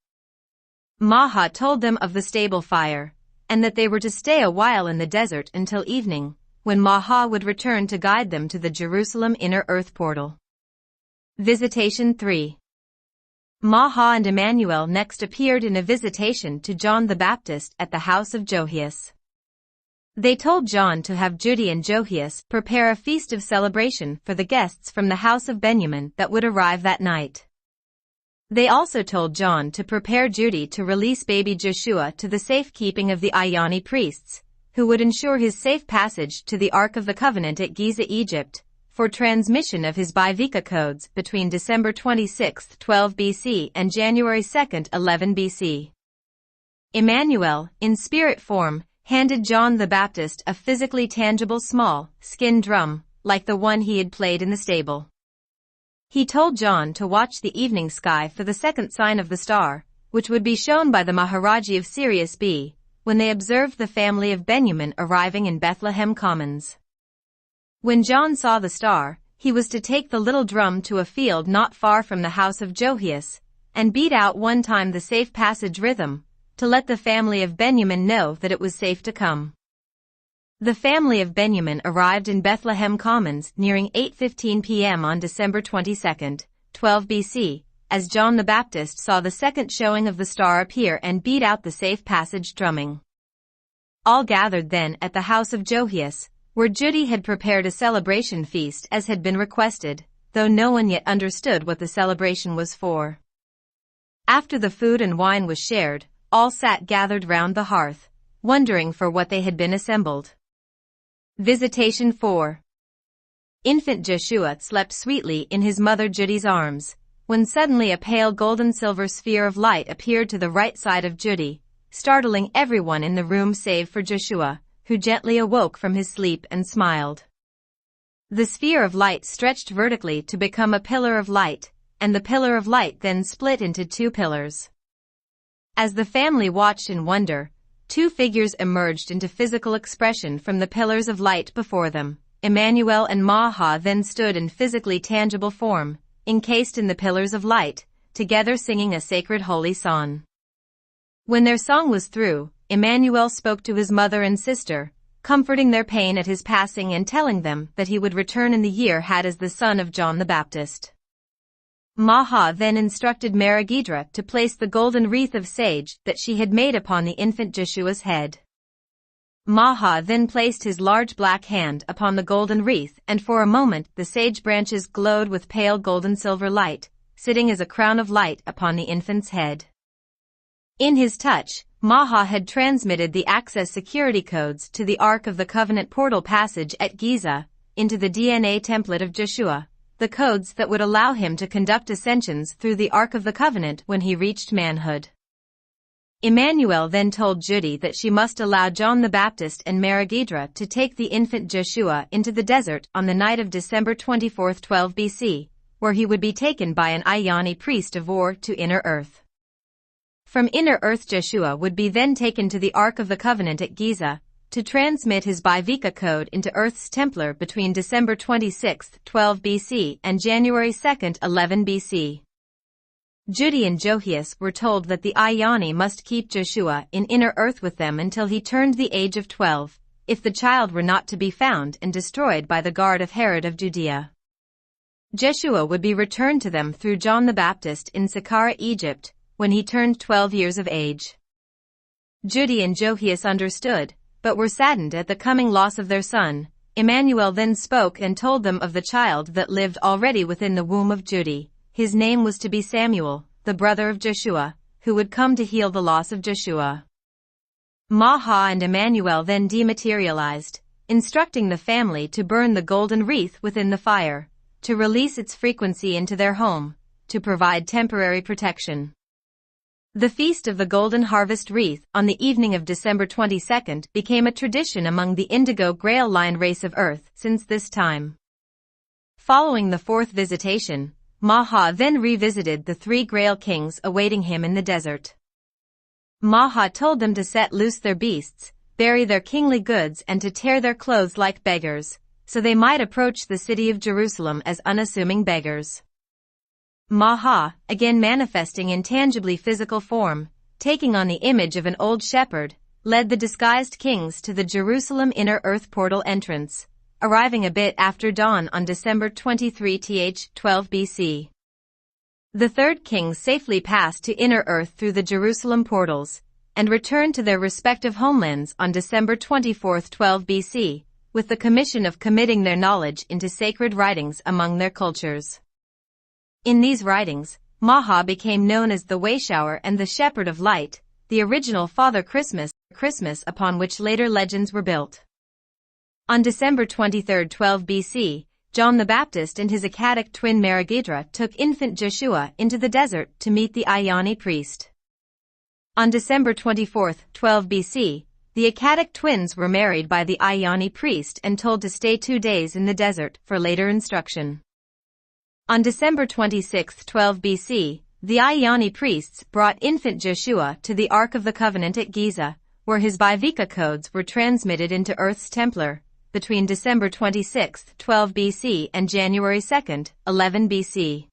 A: Maha told them of the stable fire, and that they were to stay a while in the desert until evening, when Maha would return to guide them to the Jerusalem inner earth portal. Visitation 3. Maha and Emmanuel next appeared in a visitation to John the Baptist at the house of Johias. They told John to have Judy and Johias prepare a feast of celebration for the guests from the house of Benjamin that would arrive that night. They also told John to prepare Judy to release baby Joshua to the safekeeping of the Ayani priests, who would ensure his safe passage to the Ark of the Covenant at Giza, Egypt, for transmission of his Bivika codes between December 26, 12 BC and January 2, 11 BC. Emmanuel, in spirit form, handed John the Baptist a physically tangible small, skin drum, like the one he had played in the stable. He told John to watch the evening sky for the second sign of the star, which would be shown by the Maharaji of Sirius B, when they observed the family of Benjamin arriving in Bethlehem Commons. When John saw the star, he was to take the little drum to a field not far from the house of Johias, and beat out one time the safe passage rhythm, to let the family of Benjamin know that it was safe to come. The family of Benjamin arrived in Bethlehem Commons nearing 8:15 p.m. on December 22, 12 BC, as John the Baptist saw the second showing of the star appear and beat out the safe passage drumming. All gathered then at the house of Johias, where Judy had prepared a celebration feast as had been requested, though no one yet understood what the celebration was for. After the food and wine was shared, all sat gathered round the hearth, wondering for what they had been assembled. Visitation 4. Infant Joshua slept sweetly in his mother Judy's arms, when suddenly a pale golden-silver sphere of light appeared to the right side of Judy, startling everyone in the room save for Joshua, who gently awoke from his sleep and smiled. The sphere of light stretched vertically to become a pillar of light, and the pillar of light then split into two pillars. As the family watched in wonder, two figures emerged into physical expression from the pillars of light before them. Emmanuel and Maha then stood in physically tangible form, encased in the pillars of light, together singing a sacred holy song. When their song was through, Emmanuel spoke to his mother and sister, comforting their pain at his passing and telling them that he would return in the year had as the son of John the Baptist. Maha then instructed Meregidra to place the golden wreath of sage that she had made upon the infant Joshua's head. Maha then placed his large black hand upon the golden wreath, and for a moment the sage branches glowed with pale golden silver light, sitting as a crown of light upon the infant's head. In his touch, Maha had transmitted the access security codes to the Ark of the Covenant portal passage at Giza, into the DNA template of Joshua, the codes that would allow him to conduct ascensions through the Ark of the Covenant when he reached manhood. Emmanuel then told Judy that she must allow John the Baptist and Meregidra to take the infant Joshua into the desert on the night of December 24, 12 BC, where he would be taken by an Ayani priest of Or to inner earth. From inner earth Joshua would be then taken to the Ark of the Covenant at Giza, to transmit his Bivika code into Earth's Templar between December 26, 12 BC and January 2, 11 BC. Judy and Johias were told that the Ayani must keep Joshua in inner earth with them until he turned the age of 12, if the child were not to be found and destroyed by the guard of Herod of Judea. Joshua would be returned to them through John the Baptist in Saqqara, Egypt, when he turned 12 years of age. Judy and Johias understood, but were saddened at the coming loss of their son. Emmanuel then spoke and told them of the child that lived already within the womb of Judy. His name was to be Samuel, the brother of Joshua, who would come to heal the loss of Joshua. Maha and Emmanuel then dematerialized, instructing the family to burn the golden wreath within the fire, to release its frequency into their home, to provide temporary protection. The Feast of the Golden Harvest Wreath on the evening of December 22 became a tradition among the Indigo Grail line race of Earth since this time. Following the fourth visitation, Maha then revisited the three Grail kings awaiting him in the desert. Maha told them to set loose their beasts, bury their kingly goods and to tear their clothes like beggars, so they might approach the city of Jerusalem as unassuming beggars. Maha, again manifesting in tangibly physical form, taking on the image of an old shepherd, led the disguised kings to the Jerusalem inner earth portal entrance, arriving a bit after dawn on December 23th, 12 BC. The third kings safely passed to inner earth through the Jerusalem portals, and returned to their respective homelands on December 24th, 12 BC, with the commission of committing their knowledge into sacred writings among their cultures. In these writings, Maha became known as the Wayshower and the Shepherd of Light, the original Father Christmas upon which later legends were built. On December 23, 12 BC, John the Baptist and his Akkadic twin Meregidra took infant Joshua into the desert to meet the Ioni priest. On December 24, 12 BC, the Akkadic twins were married by the Ioni priest and told to stay 2 days in the desert for later instruction. On December 26, 12 BC, the Ioni priests brought infant Joshua to the Ark of the Covenant at Giza, where his Bivika codes were transmitted into Earth's Templar, between December 26, 12 BC and January 2, 11 BC.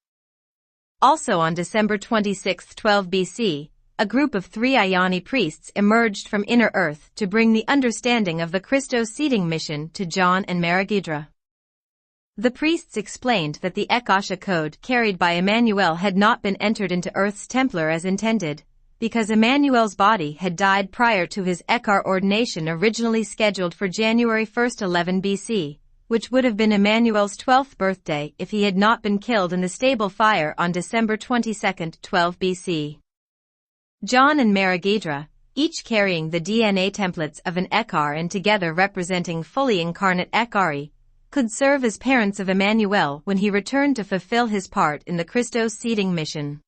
A: Also on December 26, 12 BC, a group of 3 Ioni priests emerged from inner earth to bring the understanding of the Christos seeding mission to John and Meregidra. The priests explained that the Ekasha code carried by Emmanuel had not been entered into Earth's Templar as intended, because Emmanuel's body had died prior to his Ekar ordination originally scheduled for January 1, 11 BC, which would have been Emmanuel's 12th birthday if he had not been killed in the stable fire on December 22, 12 BC. John and Meregidra, each carrying the DNA templates of an Ekar and together representing fully incarnate Ekari, could serve as parents of Emmanuel when he returned to fulfill his part in the Christos seeding mission.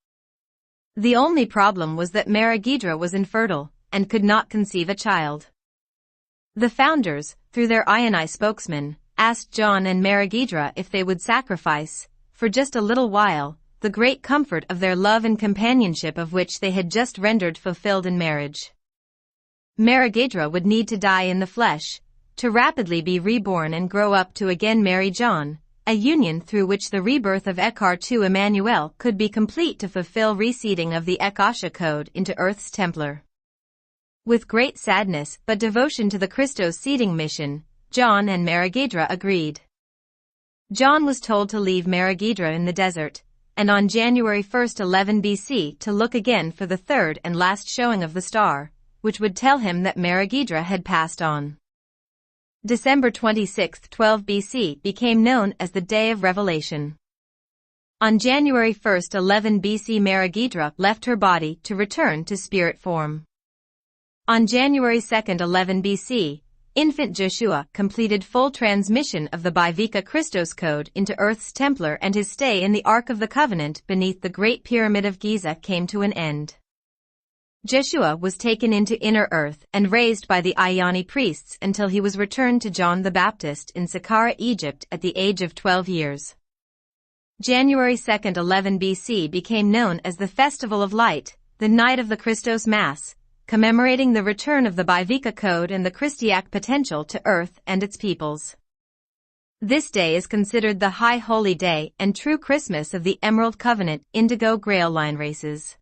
A: The only problem was that Meregidra was infertile and could not conceive a child. The founders, through their Ioni spokesman, asked John and Meregidra if they would sacrifice, for just a little while, the great comfort of their love and companionship of which they had just rendered fulfilled in marriage. Meregidra would need to die in the flesh, to rapidly be reborn and grow up to again marry John, a union through which the rebirth of Ekar to Emmanuel could be complete to fulfill reseeding of the Ekasha code into Earth's Templar. With great sadness but devotion to the Christos seeding mission, John and Meregidra agreed. John was told to leave Meregidra in the desert, and on January 1, 11 BC to look again for the third and last showing of the star, which would tell him that Meregidra had passed on. December 26, 12 BC became known as the Day of Revelation. On January 1, 11 BC Meregidra left her body to return to spirit form. On January 2, 11 BC, infant Joshua completed full transmission of the Bivika Christos code into Earth's Templar and his stay in the Ark of the Covenant beneath the Great Pyramid of Giza came to an end. Joshua was taken into inner earth and raised by the Ioni priests until he was returned to John the Baptist in Saqqara, Egypt at the age of 12 years. January 2, 11 BC became known as the Festival of Light, the night of the Christos Mass, commemorating the return of the Bivika code and the Christiac potential to earth and its peoples. This day is considered the High Holy Day and true Christmas of the Emerald Covenant Indigo Grail line races.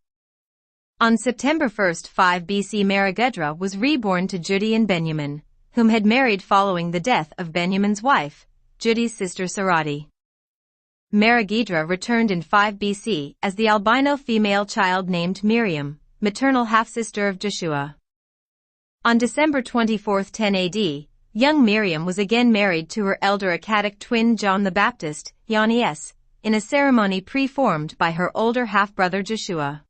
A: On September 1, 5 BC Meregidra was reborn to Judi and Benjamin, whom had married following the death of Benjamin's wife, Judi's sister Sarati. Meregidra returned in 5 BC as the albino female child named Miriam, maternal half-sister of Joshua. On December 24, 10 AD, young Miriam was again married to her elder Akkadic twin John the Baptist, Yannies, in a ceremony pre-formed by her older half-brother Joshua.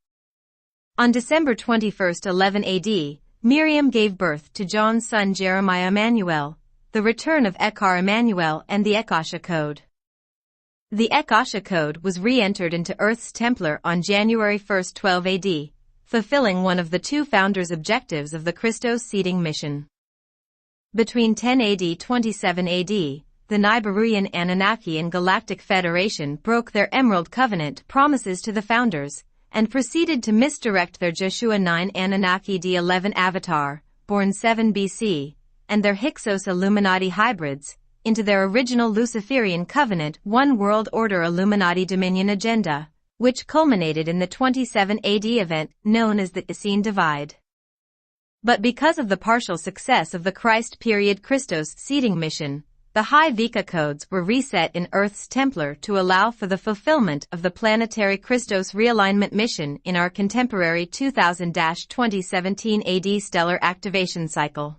A: On December 21, 11 AD, Miriam gave birth to John's son Jeremiah Emmanuel, the return of Ekar Emmanuel and the Ekasha code. The Ekasha code was re-entered into Earth's Templar on January 1, 12 AD, fulfilling one of the 2 founders' objectives of the Christos seeding mission. Between 10 AD 27 AD, the Nibiruian Anunnaki and Galactic Federation broke their Emerald Covenant promises to the founders, and proceeded to misdirect their Joshua 9 Anunnaki D11 avatar, born 7 BC, and their Hyksos Illuminati hybrids, into their original Luciferian Covenant One World Order Illuminati Dominion agenda, which culminated in the 27 AD event known as the Essene Divide. But because of the partial success of the Christ period Christos seeding mission, the high Vika codes were reset in Earth's Templar to allow for the fulfillment of the planetary Christos realignment mission in our contemporary 2000-2017 AD stellar activation cycle.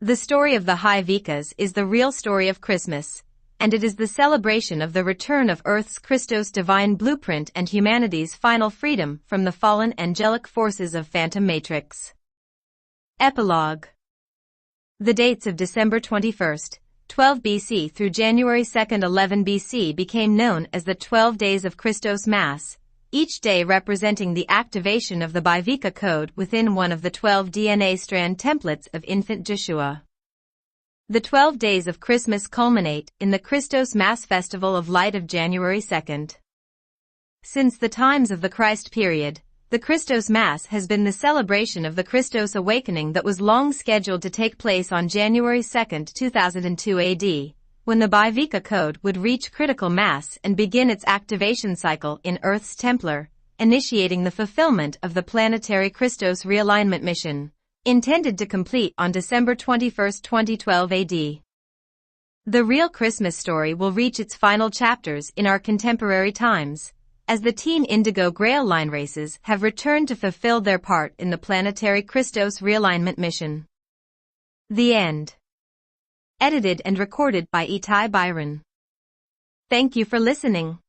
A: The story of the high Vikas is the real story of Christmas, and it is the celebration of the return of Earth's Christos divine blueprint and humanity's final freedom from the fallen angelic forces of Phantom Matrix. Epilogue. The dates of December 21st, 12 BC through January 2nd, 11 BC became known as the 12 Days of Christos Mass, each day representing the activation of the Bivika code within one of the 12 DNA strand templates of infant Joshua. The 12 days of Christmas culminate in the Christos Mass Festival of Light of January 2nd. Since the times of the Christ period, the Christos Mass has been the celebration of the Christos awakening that was long scheduled to take place on January 2, 2002 AD, when the Bivika code would reach critical mass and begin its activation cycle in Earth's Templar, initiating the fulfillment of the planetary Christos realignment mission, intended to complete on December 21, 2012 AD. The real Christmas story will reach its final chapters in our contemporary times, as the Team Indigo Grail line races have returned to fulfill their part in the planetary Christos realignment mission. The end. Edited and recorded by Itai Byron. Thank you for listening.